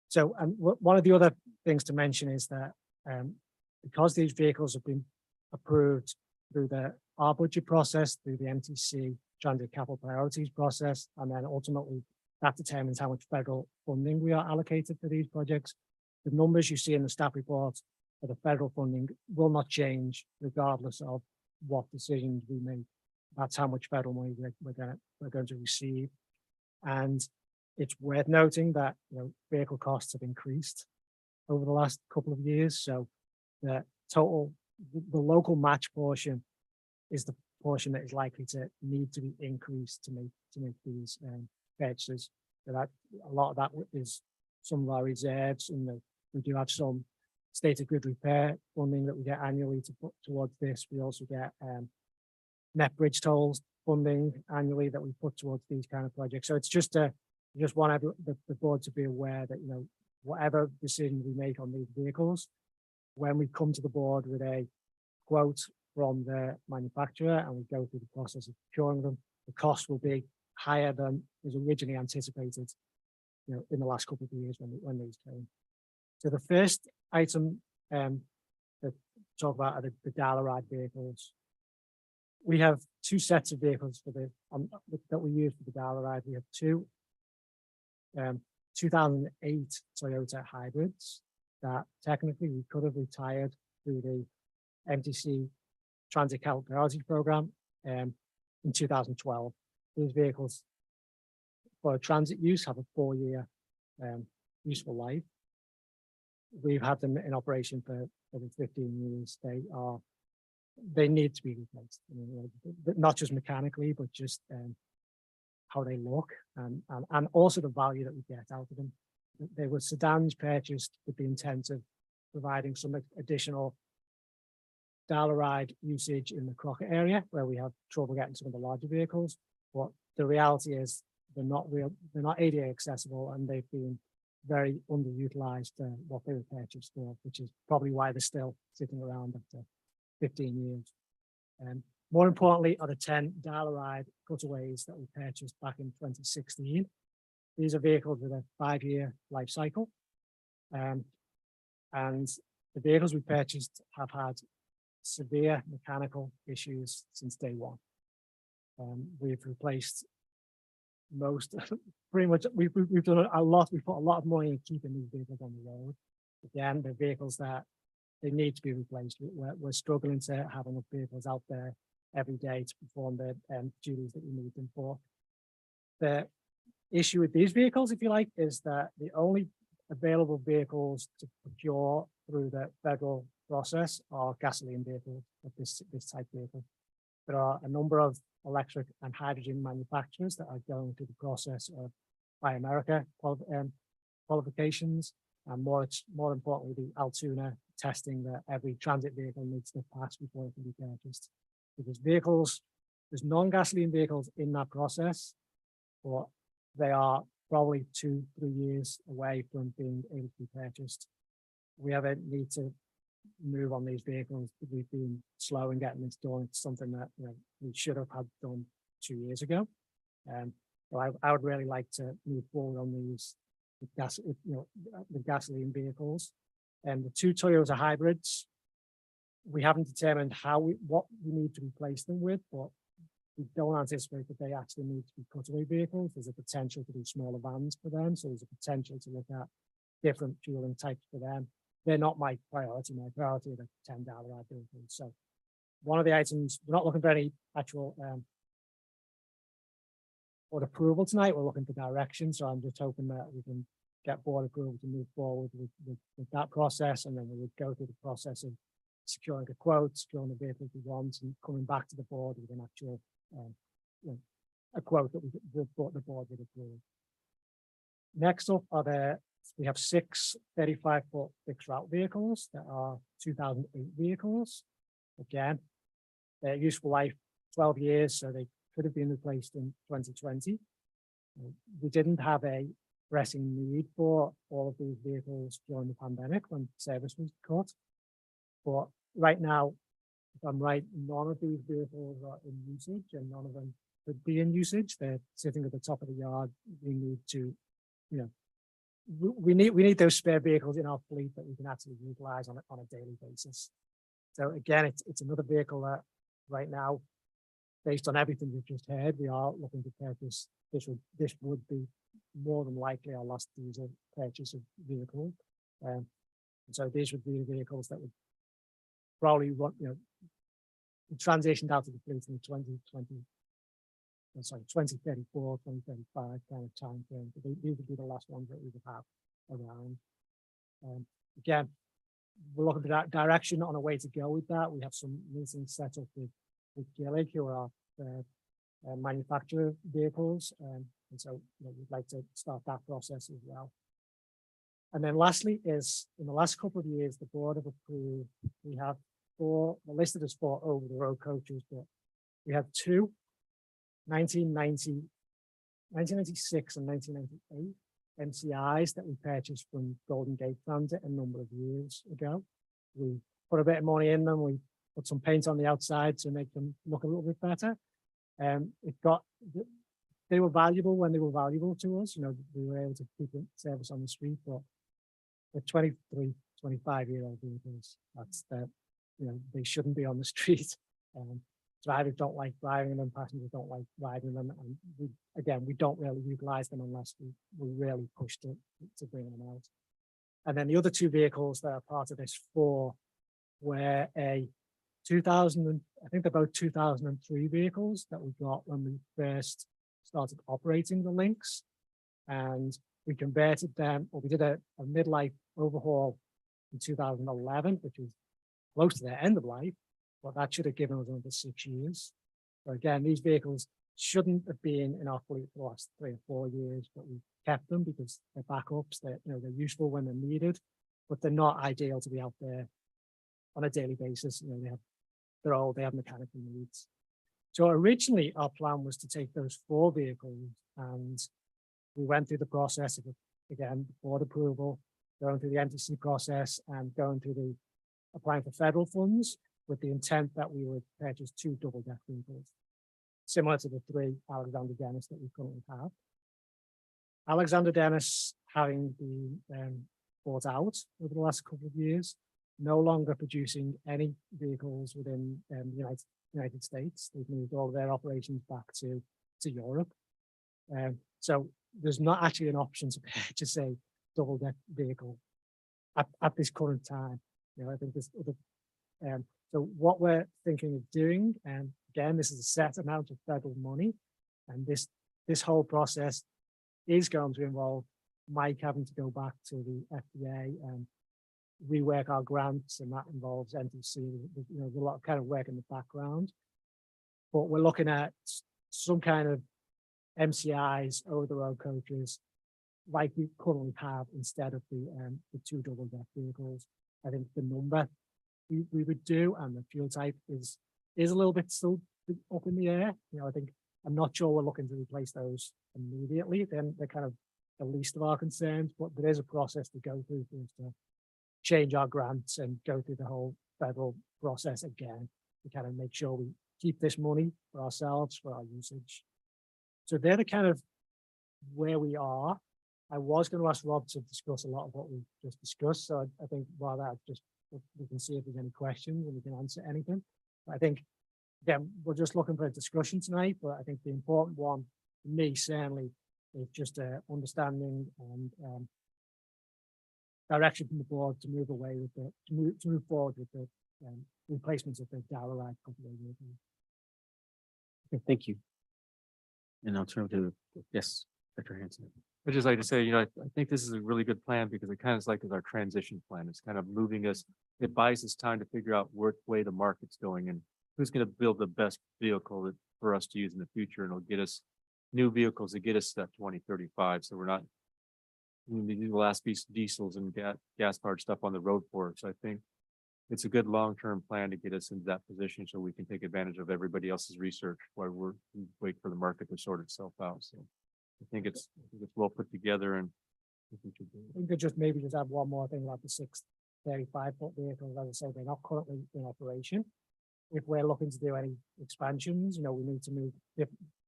So one of the other things to mention is that because these vehicles have been approved through our budget process, through the MTC Transit Capital Priorities process, and then ultimately that determines how much federal funding we are allocated for these projects. The numbers you see in the staff report for the federal funding will not change regardless of what decisions we make. That's how much federal money we're going to receive. And it's worth noting that vehicle costs have increased over the last couple of years. So the local match portion is the portion that is likely to need to be increased to make these purchases. So that a lot of that is some of our reserves, and we do have some state of good repair funding that we get annually to put towards this. We also get net bridge tolls funding annually that we put towards these kind of projects. So it's just want the board to be aware that whatever decision we make on these vehicles, when we come to the board with a quote from the manufacturer and we go through the process of procuring them, the cost will be higher than was originally anticipated, in the last couple of years when these came. So the first item that talk about are the Dollaride vehicles. We have two sets of vehicles for that we use for the Dollaride. We have two 2008 Toyota hybrids that technically we could have retired through the MTC Transit Capital Priorities Program in 2012. These vehicles for transit use have a 4-year useful life. We've had them in operation for over 15 years. They need to be replaced. Not just mechanically, but just how they look and also the value that we get out of them. They were sedans purchased with the intent of providing some additional Dollaride usage in the Crocker area where we have trouble getting some of the larger vehicles. But the reality is they're not ADA accessible, and they've been very underutilized what they were purchased for, which is probably why they're still sitting around after 15 years. More importantly are the 10 Dollaride cutaways that we purchased back in 2016. These are vehicles with a 5-year life cycle. And the vehicles we purchased have had severe mechanical issues since day one. We've replaced most, pretty much, we've done a lot, we've put a lot of money in keeping these vehicles on the road. Again, they're vehicles that they need to be replaced. We're struggling to have enough vehicles out there every day to perform the duties that we need them for. The issue with these vehicles, if you like, is that the only available vehicles to procure through the federal process are gasoline vehicles of this type vehicle. There are a number of electric and hydrogen manufacturers that are going through the process of Buy America qualifications, and more importantly, the Altoona testing that every transit vehicle needs to pass before it can be purchased. Because there's non-gasoline vehicles in that process, but they are probably 2-3 years away from being able to be purchased. We have a need to move on these vehicles. We've been slow in getting this done. It's something that we should have had done 2 years ago. So I would really like to move forward on these the gasoline vehicles. And the 2 Toyota hybrids, we haven't determined what we need to replace them with, but we don't anticipate that they actually need to be cutaway vehicles. There's a potential to do smaller vans for them. So there's a potential to look at different fueling types for them. They're not my priority. My priority are the $10 vehicles. So one of the items, we're not looking for any actual board approval tonight. We're looking for direction. So I'm just hoping that we can get board approval to move forward with that process. And then we would go through the process of securing a quote, securing the vehicle we want, and coming back to the board with an actual a quote that the board would approve. Next up we have 6 35-foot fixed route vehicles that are 2008 vehicles. Again, their useful life 12 years, so they could have been replaced in 2020. We didn't have a pressing need for all of these vehicles during the pandemic when service was cut. But right now, if I'm right, none of these vehicles are in usage and none of them could be in usage. They're sitting at the top of the yard. We need to, we need those spare vehicles in our fleet that we can actually utilize on a daily basis. So again, it's another vehicle that right now, based on everything we've just heard, we are looking to purchase. This would be more than likely our last diesel purchase of vehicle. And so these would be the vehicles that would probably want, transitioned out of the fleet in 2034, 2035 kind of time frame. These would be the last ones that we would have around. Again, we're looking for that direction on a way to go with that. We have some meetings set up with Gillig, who are manufacturer vehicles. And so we'd like to start that process as well. And then lastly is, in the last couple of years, the board have approved, we have 4, we're listed as 4 over-the-road coaches, but we have 2 1996 and 1998 MCIs that we purchased from Golden Gate Transit a number of years ago. We put a bit of money in them. We put some paint on the outside to make them look a little bit better. They were valuable when they were valuable to us. We were able to keep the service on the street, but the 23, 25-year-old vehicles, they shouldn't be on the street. Drivers don't like driving them, passengers don't like riding them. And we don't really utilize them unless we really push to bring them out. And then the other 2 vehicles that are part of this 4 were a 2000, I think they're both 2003 vehicles that we got when we first started operating the links. And we converted them, or we did a midlife overhaul in 2011, which was close to their end of life, but that should have given us another 6 years. So again, these vehicles shouldn't have been in our fleet for the last 3 or 4 years, but we kept them because they're backups. They're useful when they're needed, but they're not ideal to be out there on a daily basis. They're old, they have mechanical needs. So originally our plan was to take those 4 vehicles, and we went through the process of, again, board approval, going through the MTC process and going through applying for federal funds with the intent that we would purchase 2 double-deck vehicles, similar to the 3 Alexander Dennis that we currently have. Alexander Dennis having been bought out over the last couple of years, no longer producing any vehicles within the United States. They've moved all of their operations back to Europe. So there's not actually an option to purchase a double deck vehicle at this current time. You know, I think there's other, so what we're thinking of doing, and again, this is a set amount of federal money, and this whole process is going to involve Mike having to go back to the FDA and rework our grants, and that involves NTC. You know, there's a lot of kind of work in the background, but we're looking at some kind of MCIs, over the road coaches, like we currently have instead of the two double deck vehicles. I think the number we would do and the fuel type is a little bit still up in the air. You know, I think I'm not sure we're looking to replace those immediately. Then they're kind of the least of our concerns, but there is a process to go through for us to change our grants and go through the whole federal process again to kind of make sure we keep this money for ourselves, for our usage. So they're the kind of where we are. I was going to ask Rob to discuss a lot of what we just discussed. So I think while that we can see if there's any questions and we can answer anything. But I think, again, we're just looking for a discussion tonight, but I think the important one for me certainly is just understanding and direction from the board to move away with to move forward with the replacements of the Dowler company. Okay, thank you. And I'll turn to, yes, Dr. Hanson. I'd just like to say, I think this is a really good plan because it kind of is like our transition plan. It's kind of moving us, it buys us time to figure out which way the market's going and who's going to build the best vehicle for us to use in the future. And it'll get us new vehicles that get us to that 2035. So we're not the last piece of diesels and gas powered stuff on the road for it. So I think it's a good long-term plan to get us into that position so we can take advantage of everybody else's research while we wait for the market to sort itself out. So I think it's well put together, and I think we could just maybe add one more thing about the 635-foot vehicles. As I say, they're not currently in operation. If we're looking to do any expansions, we need to move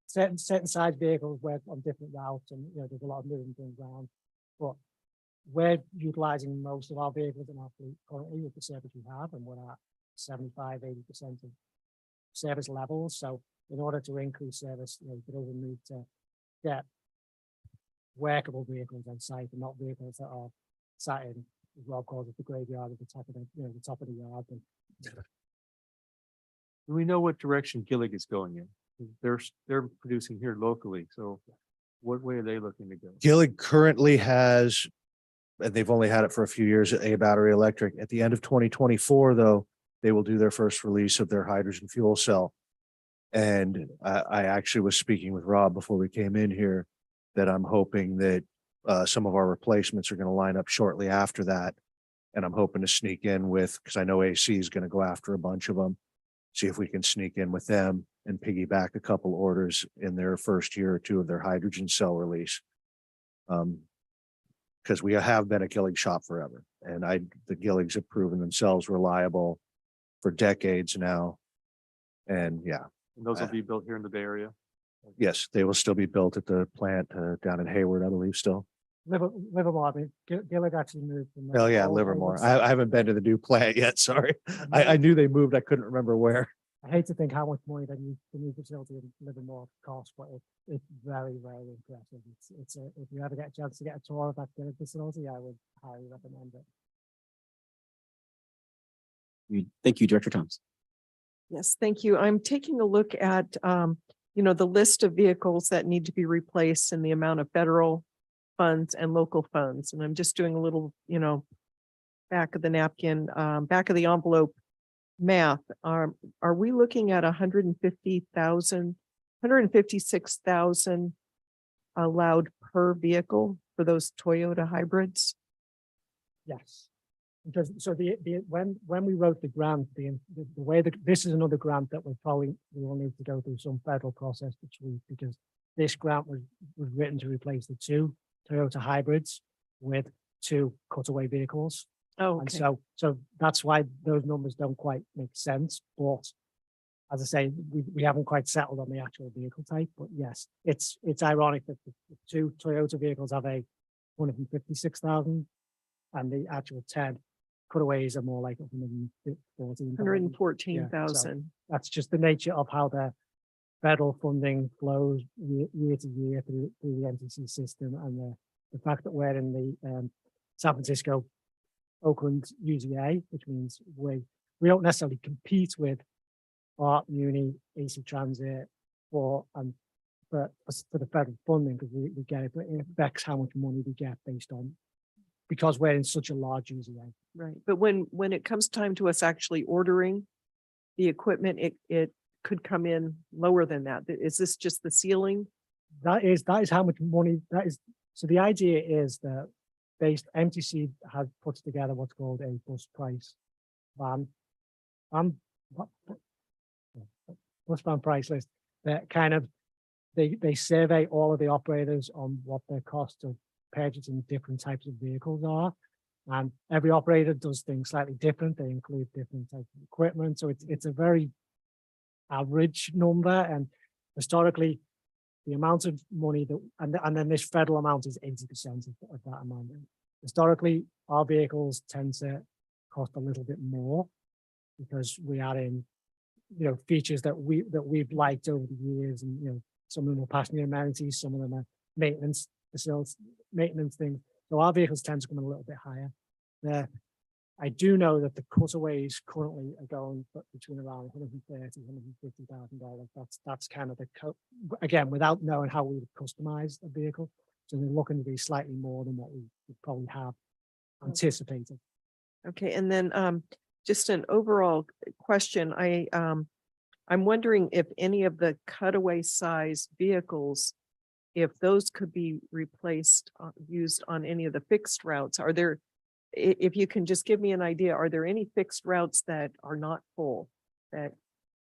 certain size vehicles work on different routes, and there's a lot of moving things around. But we're utilizing most of our vehicles in our fleet currently with the service we have, and we're at 75-80% of service levels. So in order to increase service, we could also need to get workable vehicles on site and not vehicles that are sat in, as Rob calls it, the graveyard at the top of the top of the yard. Do we know what direction Gillig is going in? They're producing here locally. So what way are they looking to go? Gillig currently has, and they've only had it for a few years, a battery electric. At the end of 2024, though, they will do their first release of their hydrogen fuel cell. And I actually was speaking with Rob before we came in here that I'm hoping that some of our replacements are going to line up shortly after that. And I'm hoping to sneak in with, because I know AC is going to go after a bunch of them, see if we can sneak in with them and piggyback a couple orders in their first year or two of their hydrogen cell release. Because we have been a Gillig shop forever, and the Gilligs have proven themselves reliable for decades now. And yeah. And those will be built here in the Bay Area? Yes, they will still be built at the plant down in Hayward, I believe still. Livermore, I mean, Gillig actually moved. Oh yeah, Livermore. I haven't been to the new plant yet, sorry. I knew they moved, I couldn't remember where. I hate to think how much money the new facility in Livermore costs, but it's very, very impressive. If you ever get a chance to get a tour of that Gillig facility, I would highly recommend it. Thank you, Director Thomas. Yes, thank you. I'm taking a look at, the list of vehicles that need to be replaced and the amount of federal funds and local funds. And I'm just doing a little, back of the napkin, back of the envelope math. Are we looking at 156,000 allowed per vehicle for those Toyota hybrids? Yes. Because when we wrote the grant, the way that this is another grant that we will need to go through some federal process because this grant was written to replace the two Toyota hybrids with two cutaway vehicles. Oh, and okay. so that's why those numbers don't quite make sense. But as I say, we haven't quite settled on the actual vehicle type. But yes, it's ironic that the two Toyota vehicles have a 156,000 and the actual 10 cutaways are more like 114. 114,000. That's just the nature of how the federal funding flows year to year through the NTC system, and the fact that we're in the San Francisco, Oakland UGA, which means we don't necessarily compete with Art, Uni, AC Transit for the federal funding, because we get it, but it affects how much money we get based on, because we're in such a large UGA. Right. But when it comes time to us actually ordering the equipment, it could come in lower than that. Is this just the ceiling? That is how much money that is. So the idea is that MTC has put together what's called a bus price van, bus van price list that kind of they survey all of the operators on what their cost of purchasing different types of vehicles are. And every operator does things slightly different. They include different types of equipment. So it's a very average number. And historically, the amount of money that, and then this federal amount is 80% of that amount. Historically, our vehicles tend to cost a little bit more because we add in, features that we've liked over the years, and some of them are passenger amenities, some of them are maintenance facilities, maintenance things. So our vehicles tend to come in a little bit higher. I do know that the cutaways currently are going between around $130,000–150,000. That's kind of again, without knowing how we would customize a vehicle. So they're looking to be slightly more than what we would probably have anticipated. Okay, and then just an overall question. I'm wondering if any of the cutaway size vehicles, if those could be replaced, used on any of the fixed routes. Are there, if you can just give me an idea, are there any fixed routes that are not full that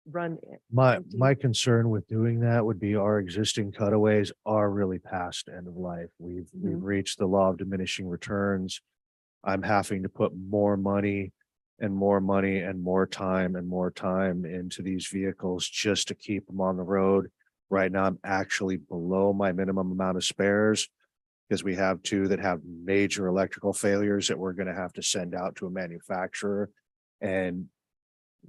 run? My concern with doing that would be our existing cutaways are really past end of life. We've reached the law of diminishing returns. I'm having to put more money and more money and more time into these vehicles just to keep them on the road. Right now, I'm actually below my minimum amount of spares because we have two that have major electrical failures that we're going to have to send out to a manufacturer. And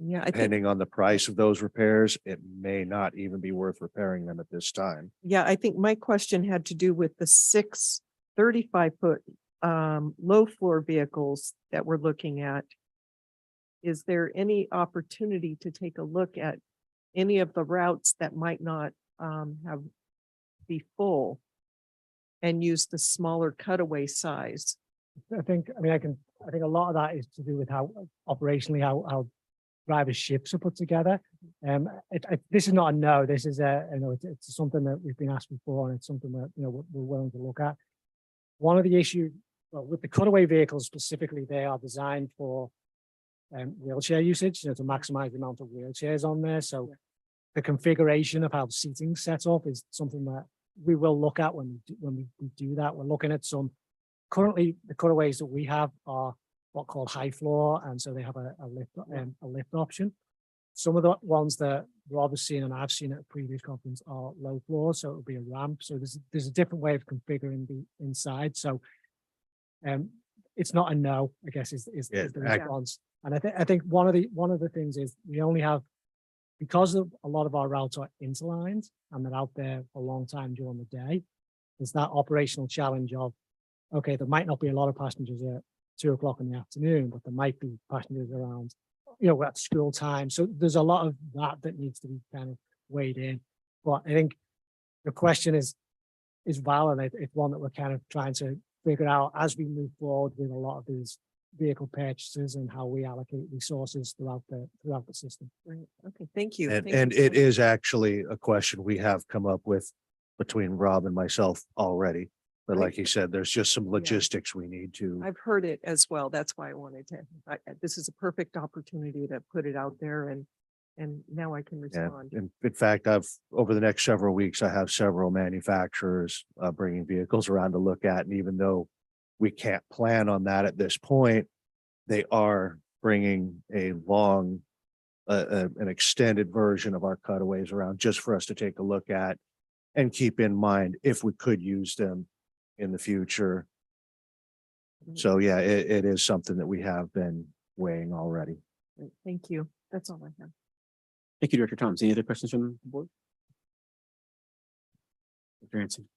Yeah, I think, depending on the price of those repairs, it may not even be worth repairing them at this time. yeah, I think my question had to do with the 6 35-foot low floor vehicles that we're looking at. Is there any opportunity to take a look at any of the routes that might not be full and use the smaller cutaway size? I think a lot of that is to do with how operationally how driver shifts are put together. This is not a no. This is it's something that we've been asked before, and it's something that we're willing to look at. One of the issues with the cutaway vehicles specifically, they are designed for wheelchair usage, to maximize the amount of wheelchairs on there. So the configuration of how the seating set up is something that we will look at when we do that. We're looking at currently the cutaways that we have are what called high floor, and so they have a lift option. Some of the ones that Rob has seen and I've seen at a previous conference are low floor, so it'll be a ramp. So there's a different way of configuring the inside. So it's not a no, I guess is the response. And I think one of the things is we only have, because of a lot of our routes are interlined and they're out there for a long time during the day, there's that operational challenge of, okay, there might not be a lot of passengers at 2 o'clock in the afternoon, but there might be passengers around, at school time. So there's a lot of that needs to be kind of weighed in. But I think the question is valid. It's one that we're kind of trying to figure out as we move forward with a lot of these vehicle purchases and how we allocate resources throughout the system. Right. Okay. Thank you. And Thank you it so much. is actually a question we have come up with between Rob and myself already. But Right. like he said, there's just some logistics we need to. I've heard it as well. That's why I wanted to, this is a perfect opportunity to put it out there, and now I can Yeah, respond. in fact, over the next several weeks, I have several manufacturers bringing vehicles around to look at. And even though we can't plan on that at this point, they are bringing an extended version of our cutaways around just for us to take a look at and keep in mind if we could use them in the future. So yeah, it is something that we have been weighing already. Great, thank you. That's all I have. Thank you, Director Thomas. Any other questions from the board? Dr. Hanson?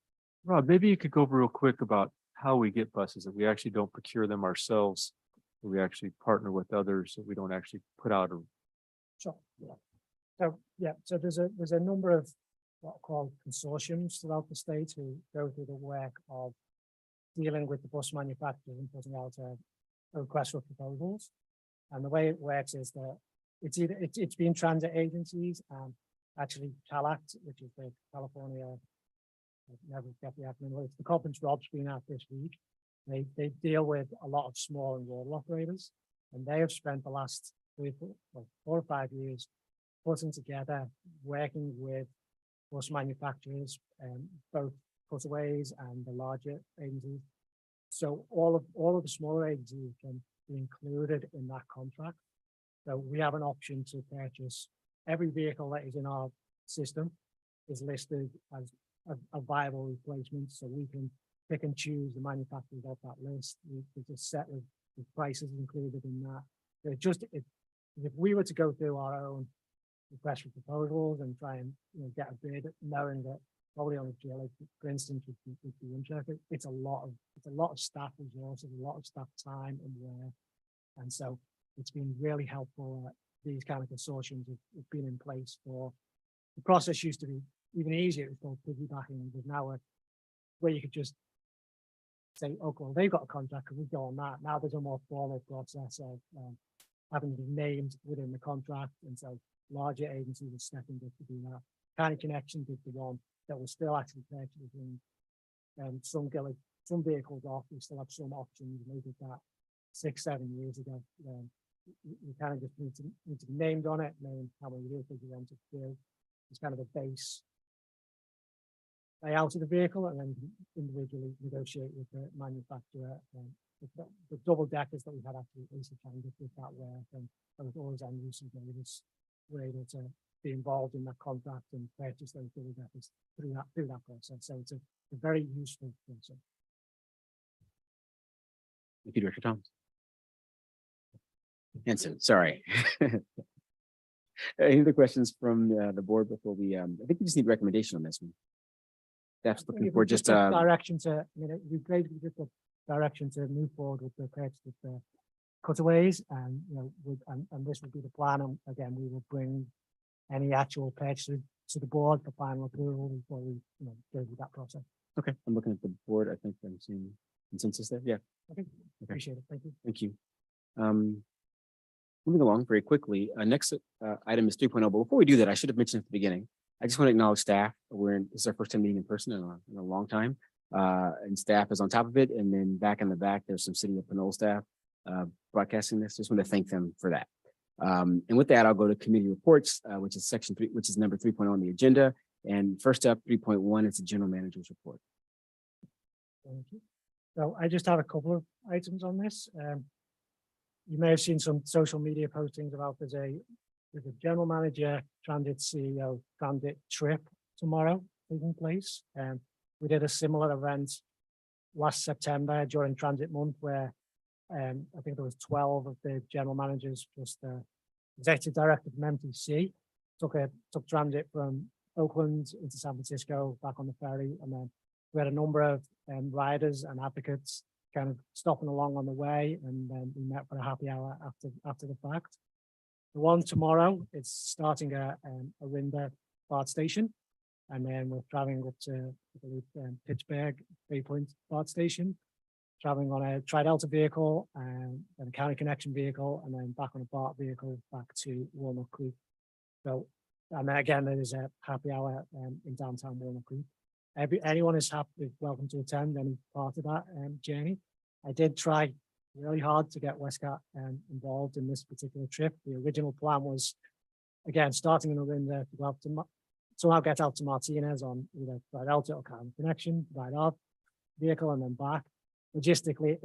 Rob, maybe you could go over real quick about how we get buses, that we actually don't procure them ourselves. That we actually partner with others, that we don't actually put out a. So, yeah, so there's a number of what are called consortiums throughout the state who go through the work of dealing with the bus manufacturers and putting out a request for proposals. And the way it works is that it's been transit agencies and actually CalAct, which is the California, I never get the acronym, it's the conference Rob's been at this week. They deal with a lot of small and rural operators, and they have spent the last 4 or 5 years putting together, working with bus manufacturers, both cutaways and the larger agencies. So all of the smaller agencies can be included in that contract. So we have an option to purchase every vehicle that is in our system is listed as a viable replacement. So we can pick and choose the manufacturers off that list. There's a set of the prices included in that. So if we were to go through our own request for proposals and try and get a bid, knowing that probably on a GLA, for instance, would be interested, it's a lot of staff resources, a lot of staff time and work, and so it's been really helpful that these kind of consortiums have been in place for. The process used to be even easier. It was called piggybacking. There's now a where you could just say, "Oh, well, they've got a contract, and we go on that." Now there's a more formal process of having to be named within the contract, and so larger agencies are stepping up to do that. Kind of Connection is the one that will still actually purchasing some vehicles off. We still have some options. We did that 6-7 years ago. You kind of just need to be named on it, knowing how many vehicles you want to do. It's kind of a base layout of the vehicle, and then individually negotiate with the manufacturer. The double deckers that we had actually at least kind of did that work, and there was always end users were able to be involved in that contract and purchase those double deckers through that process. So it's a very useful process. Thank you, Director Thomas. Hanson, sorry. Any other questions from the board before we, I think we just need recommendation on this one. That's looking for just a direction to, I mean, we gave the direction to move forward with the purchase of the cutaways, and and this would be the plan. And again, we will bring any actual purchases to the board for final approval before we go through that process. Okay, I'm looking at the board. I think I'm seeing consensus there. Yeah. Okay. Appreciate it. Thank you. Thank you. Moving along very quickly, next item is 3.0. But before we do that, I should have mentioned at the beginning, I just want to acknowledge staff. This is our first time meeting in person in a long time. And staff is on top of it. And then back in the back, there's some City of Pinole staff broadcasting this. Just want to thank them for that. And with that, I'll go to committee reports, which is section 3, which is number 3.0 on the agenda. And first up, 3.1, it's the general manager's report. Thank you. So I just have a couple of items on this. You may have seen some social media postings about there's a general manager, transit CEO, transit trip tomorrow taking place. We did a similar event last September during Transit Month where I think there was 12 of the general managers plus the executive director from MTC took transit from Oakland into San Francisco back on the ferry, and then we had a number of riders and advocates kind of stopping along on the way, and then we met for a happy hour after the fact. The one tomorrow is starting at Orinda BART station, and then we're traveling up to Pittsburgh Bay Point BART station, traveling on a Tri-Delta vehicle and a County Connection vehicle, and then back on a BART vehicle back to Walnut Creek. So, and then again, there is a happy hour in downtown Walnut Creek. Anyone is welcome to attend any part of that journey. I did try really hard to get Westcott involved in this particular trip. The original plan was, again, starting in Orinda to go up to somehow get out to Martinez on either Tri-Delta or County Connection, ride our vehicle and then back. Logistically,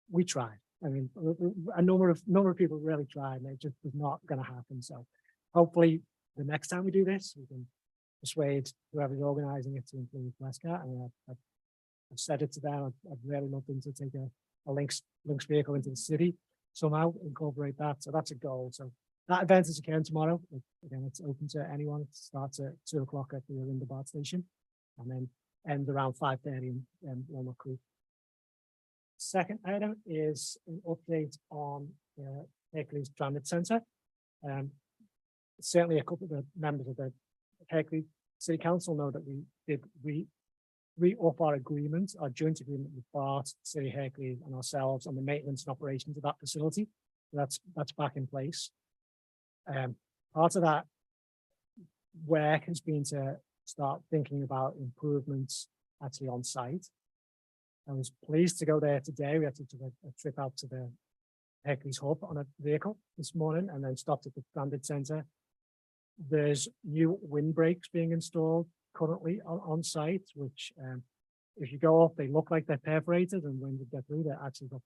we tried. I mean, a number of people really tried, and it just was not going to happen. So hopefully the next time we do this, we can persuade whoever's organizing it to include Westcott. And I've said it to them. I'd really love them to take a Lynx vehicle into the city somehow, incorporate that. So that's a goal. So that event is again tomorrow. Again, it's open to anyone. It starts at 2 o'clock at the Orinda BART station and then end around 5:30 in Walnut Creek. Second item is an update on Hakeley's Transit Centre. Certainly a couple of the members of the Hakeley City Council know that we did re-up our agreement, our joint agreement with BART, City Hakeley and ourselves on the maintenance and operations of that facility. That's back in place. Part of that work has been to start thinking about improvements actually on site. I was pleased to go there today. We had to do a trip out to the Hakeley's Hub on a vehicle this morning and then stopped at the Transit Centre. There's new windbreaks being installed currently on site, which if you go up, they look like they're perforated, and when you get through, they're actually got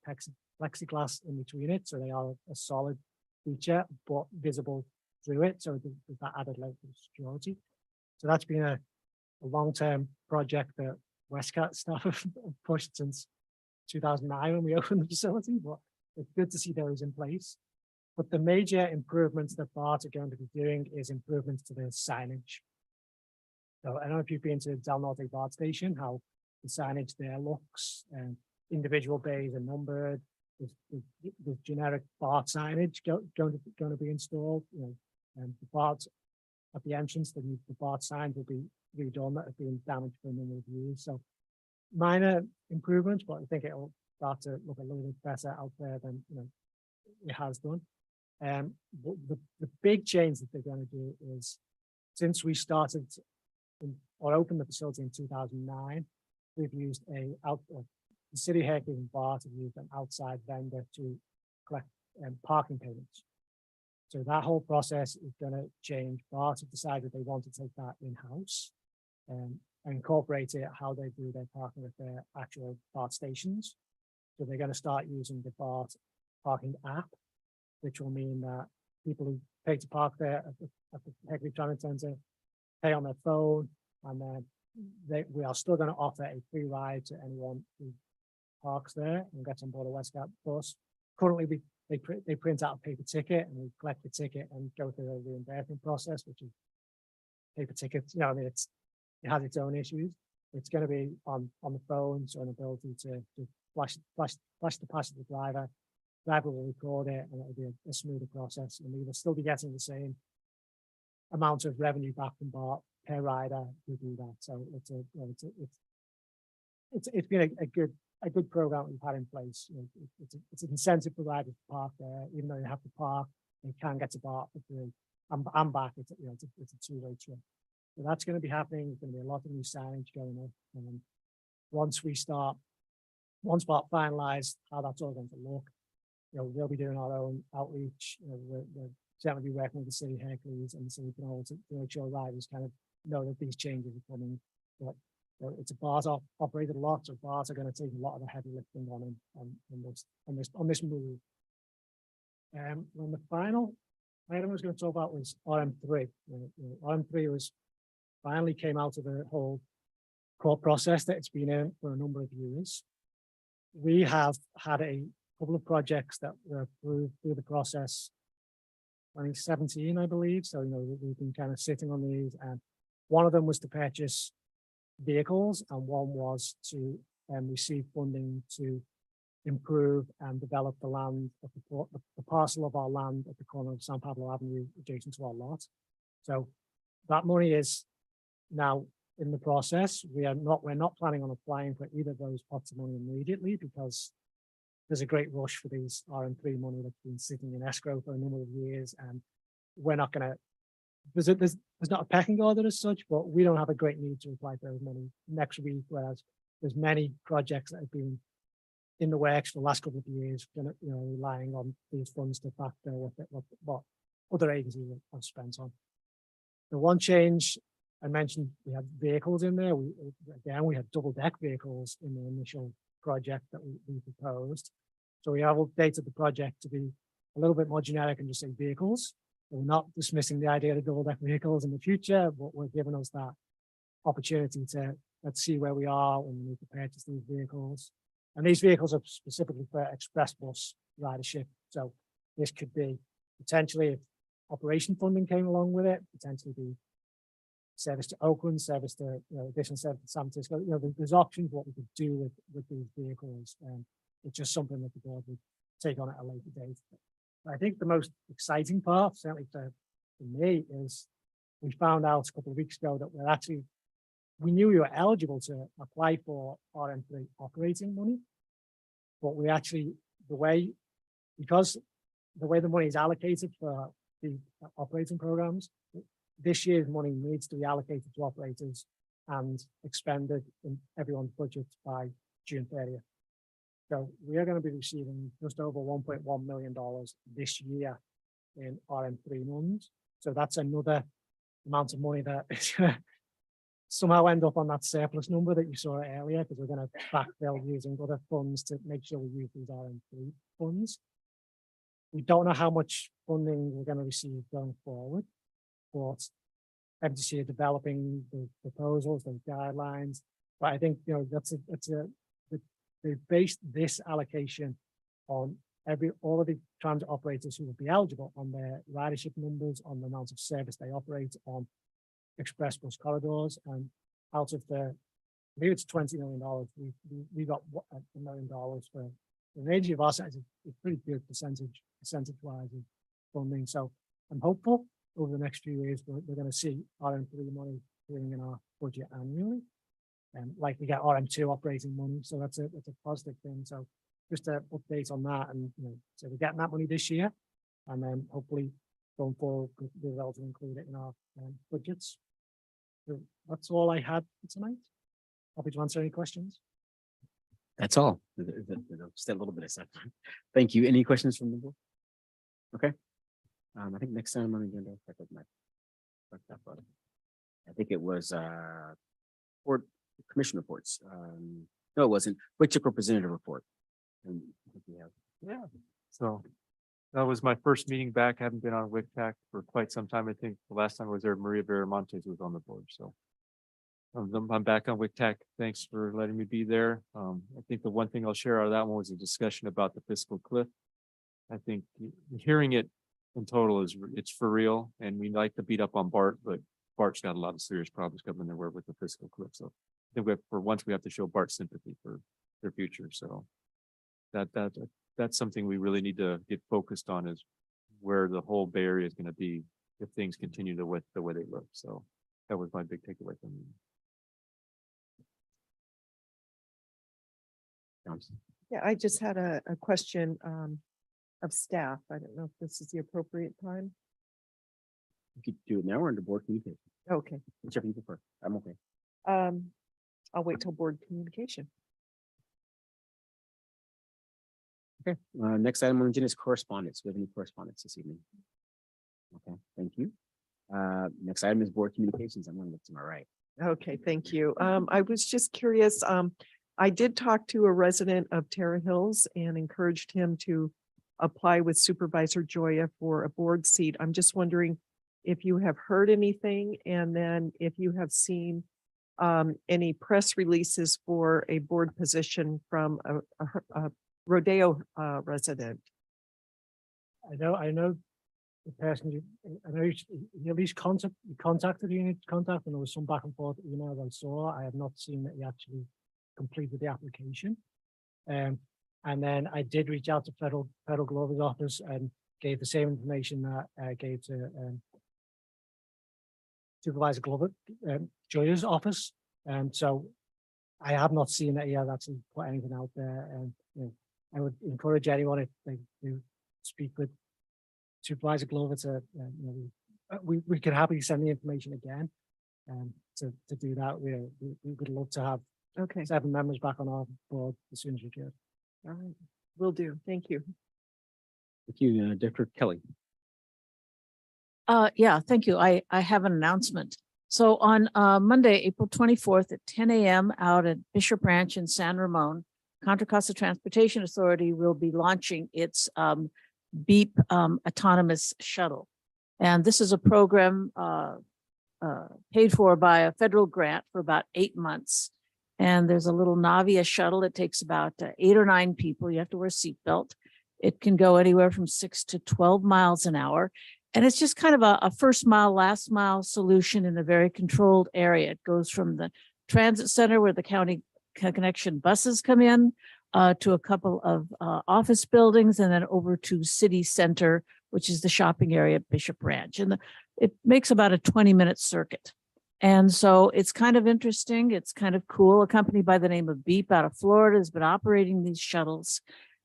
plexiglass in between it, so they are a solid feature, but visible through it, so there's that added level of security. So that's been a long-term project that Westcat staff have pushed since 2009 when we opened the facility, but it's good to see those in place. But the major improvements that BART are going to be doing is improvements to the signage. So I don't know if you've been to Del Norte BART station, how the signage there looks, and individual bays are numbered. There's generic BART signage going to be installed. You know, and the BART at the entrance, the BART signs will be redone that have been damaged for a number of years. So minor improvements, but I think it will start to look a little bit better out there than it has done. But the big change that they're going to do is, since we started or opened the facility in 2009, we've used the City Hakeley and BART have used an outside vendor to collect parking payments. So that whole process is going to change. BART have decided they want to take that in-house and incorporate it how they do their parking at their actual BART stations. So they're going to start using the BART parking app, which will mean that people who pay to park there at the Hakeley Transit Centre pay on their phone, and then we are still going to offer a free ride to anyone who parks there and gets on board a Westcat bus. Currently, they print out a paper ticket and we collect the ticket and go through a reimbursement process, which is paper tickets. I mean, it has its own issues. It's going to be on the phone, so an ability to flash the pass to the driver. Driver will record it, and it'll be a smoother process. And we will still be getting the same amount of revenue back from BART per rider who do that. So it's been a good program we've had in place. It's an incentive for riders to park there, even though they have to park. They can get to BART for free. I'm back. It's a two-way trip. So that's going to be happening. There's going to be a lot of new signage going up. And once BART finalize how that's all going to look, we'll be doing our own outreach. We're certainly be working with the City Hakeley's and the City Canal to make sure riders kind of know that these changes are coming. But it's a BART operated a lot, so BART are going to take a lot of the heavy lifting on this move. And the final item I was going to talk about was RM3. RM3 finally came out of the whole court process that it's been in for a number of years. We have had a couple of projects that were approved through the process 2017, I believe. So, we've been kind of sitting on these, and one of them was to purchase vehicles, and one was to receive funding to improve and develop the land of the parcel of our land at the corner of San Pablo Avenue adjacent to our lot. So that money is now in the process. We're not planning on applying for either of those pots of money immediately, because there's a great rush for these RM3 money that's been sitting in escrow for a number of years, and we're not going to. There's not a pecking order as such, but we don't have a great need to apply for those money next week. Whereas there's many projects that have been in the works for the last couple of years, relying on these funds to backfill what other agencies have spent on. The one change I mentioned, we had vehicles in there. We had double-deck vehicles in the initial project that we proposed. So we have updated the project to be a little bit more generic and just say vehicles. We're not dismissing the idea of double-deck vehicles in the future, but we're giving us that opportunity to, let's see where we are when we need to purchase these vehicles. And these vehicles are specifically for express bus ridership. So this could be potentially, if operation funding came along with it, potentially be service to Oakland, service to, additional service to San Francisco. There's options what we could do with these vehicles. And it's just something that the board would take on at a later date. But I think the most exciting part, certainly for me, is we found out a couple of weeks ago that we knew we were eligible to apply for RM3 operating money, but we actually, because the way the money is allocated for the operating programs, this year's money needs to be allocated to operators and expended in everyone's budget by June 30th. So we are going to be receiving just over $1.1 million this year in RM3 funds. So that's another amount of money that is going to somehow end up on that surplus number that you saw earlier, because we're going to backfill using other funds to make sure we use these RM3 funds. We don't know how much funding we're going to receive going forward, but MTC are developing the proposals, the guidelines. But I think they based this allocation on all of the transit operators who will be eligible on their ridership numbers, on the amount of service they operate on express bus corridors, and out of I believe it's $20 million. We got $1 million for the range of our size. It's a pretty good percentage-wise of funding. So I'm hopeful over the next few years we're going to see RM3 money being in our budget annually, and like we get RM2 operating money. So that's a positive thing. So just an update on that, and so we're getting that money this year, and then hopefully going forward we'll be able to include it in our budgets. So that's all I had for tonight. Happy to answer any questions. That's all. Just a little bit of stuff. Thank you. Any questions from the board? Okay. I think next time on the agenda, I think it was board commission reports. No, it wasn't. WICHIC representative report. And I think we have. Yeah. So that was my first meeting back. I haven't been on WICTAC for quite some time. I think the last time I was there, Maria Veramontes was on the board. So I'm back on WICTAC. Thanks for letting me be there. I think the one thing I'll share out of that one was a discussion about the fiscal cliff. I think hearing it in total it's for real, and we like to beat up on BART, but BART's got a lot of serious problems coming their way with the fiscal cliff. So I think for once we have to show BART sympathy for their future. So that's something we really need to get focused on, is where the whole Bay Area is going to be if things continue the way they look. So that was my big takeaway from the Yeah, I just had a question of staff. I don't know if this is the appropriate time. You could do it now or under board communication, Okay, whichever you prefer. I'm okay. I'll wait till board communication. Okay. Next item on the agenda is correspondence. Do we have any correspondence this evening? Okay, thank you. Next item is board communications. I'm going to look to my right. Okay, thank you. I was just curious. I did talk to a resident of Terra Hills and encouraged him to apply with Supervisor Joya for a board seat. I'm just wondering if you have heard anything, and then if you have seen any press releases for a board position from a Rodeo resident. I know the person I know you at least contacted you need to contact, and there was some back and forth emails I saw. I have not seen that he actually completed the application. And then I did reach out to Federal Glover's office and gave the same information that I gave to Supervisor Glover, Joya's office. And so I have not seen that he has actually put anything out there. And I would encourage anyone if they do speak with Supervisor Glover to, we could happily send the information again. To do that, we would love to have Okay, 7 members back on our board as soon as we can. all right, will do. Thank you. Thank you, Dr. Kelly. Yeah, thank you. I have an announcement. So on Monday, April 24th at 10 a.m. out at Bishop Ranch in San Ramon, Contra Costa Transportation Authority will be launching its BEEP autonomous shuttle. And this is a program paid for by a federal grant for about 8 months. And there's a little Navia shuttle that takes about 8 or 9 people. You have to wear a seatbelt. It can go anywhere from 6 to 12 miles an hour. And it's just kind of a first mile, last mile solution in a very controlled area. It goes from the transit center where the county connection buses come in to a couple of office buildings and then over to city center, which is the shopping area at Bishop Ranch. And it makes about a 20-minute circuit. And so it's kind of interesting. It's kind of cool. A company by the name of Beep out of Florida has been operating these shuttles.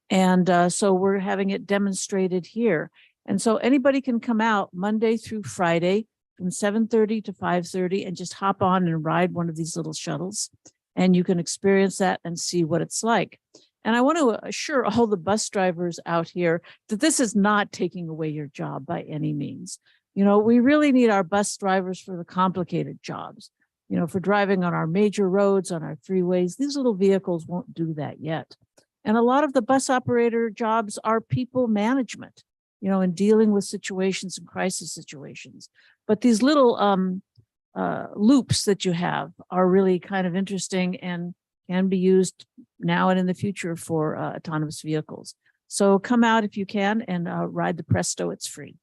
And so we're having it demonstrated here. And so anybody can come out Monday through Friday from 7:30 to 5:30 and just hop on and ride one of these little shuttles. And you can experience that and see what it's like. And I want to assure all the bus drivers out here that this is not taking away your job by any means. You know, we really need our bus drivers for the complicated jobs, you know, for driving on our major roads, on our freeways. These little vehicles won't do that yet. And a lot of the bus operator jobs are people management, you know, and dealing with situations and crisis situations. But these little loops that you have are really kind of interesting and can be used now and in the future for autonomous vehicles. So come out if you can and ride the Presto. It's free.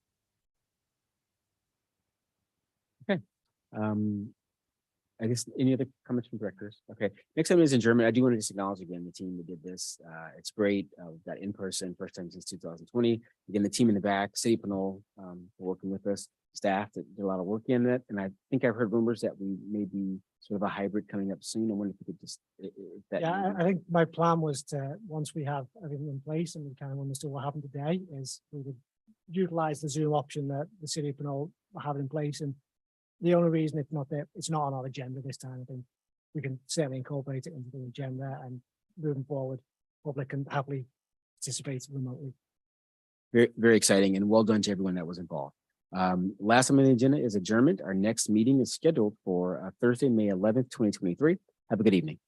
I guess any other comments from directors? Okay, next time is in German. I do want to just acknowledge again the team that did this. It's great. We've got in person, first time since 2020. Again, the team in the back, City Pinole, for working with us, staff that did a lot of work in it. And I think I've heard rumors that we may be sort of a hybrid coming up soon. I wonder if we could just, Yeah, I think my plan was to, once we have everything in place and we kind of understood what happened today, is we would utilize the Zoom option that the City of Pinole have in place. And the only reason it's not there, it's not on our agenda this time. I think we can certainly incorporate it into the agenda, and moving forward, public can happily participate remotely. very, very exciting, and well done to everyone that was involved. Last on the agenda is adjournment. Our next meeting is scheduled for Thursday, May 11th, 2023. Have a good evening.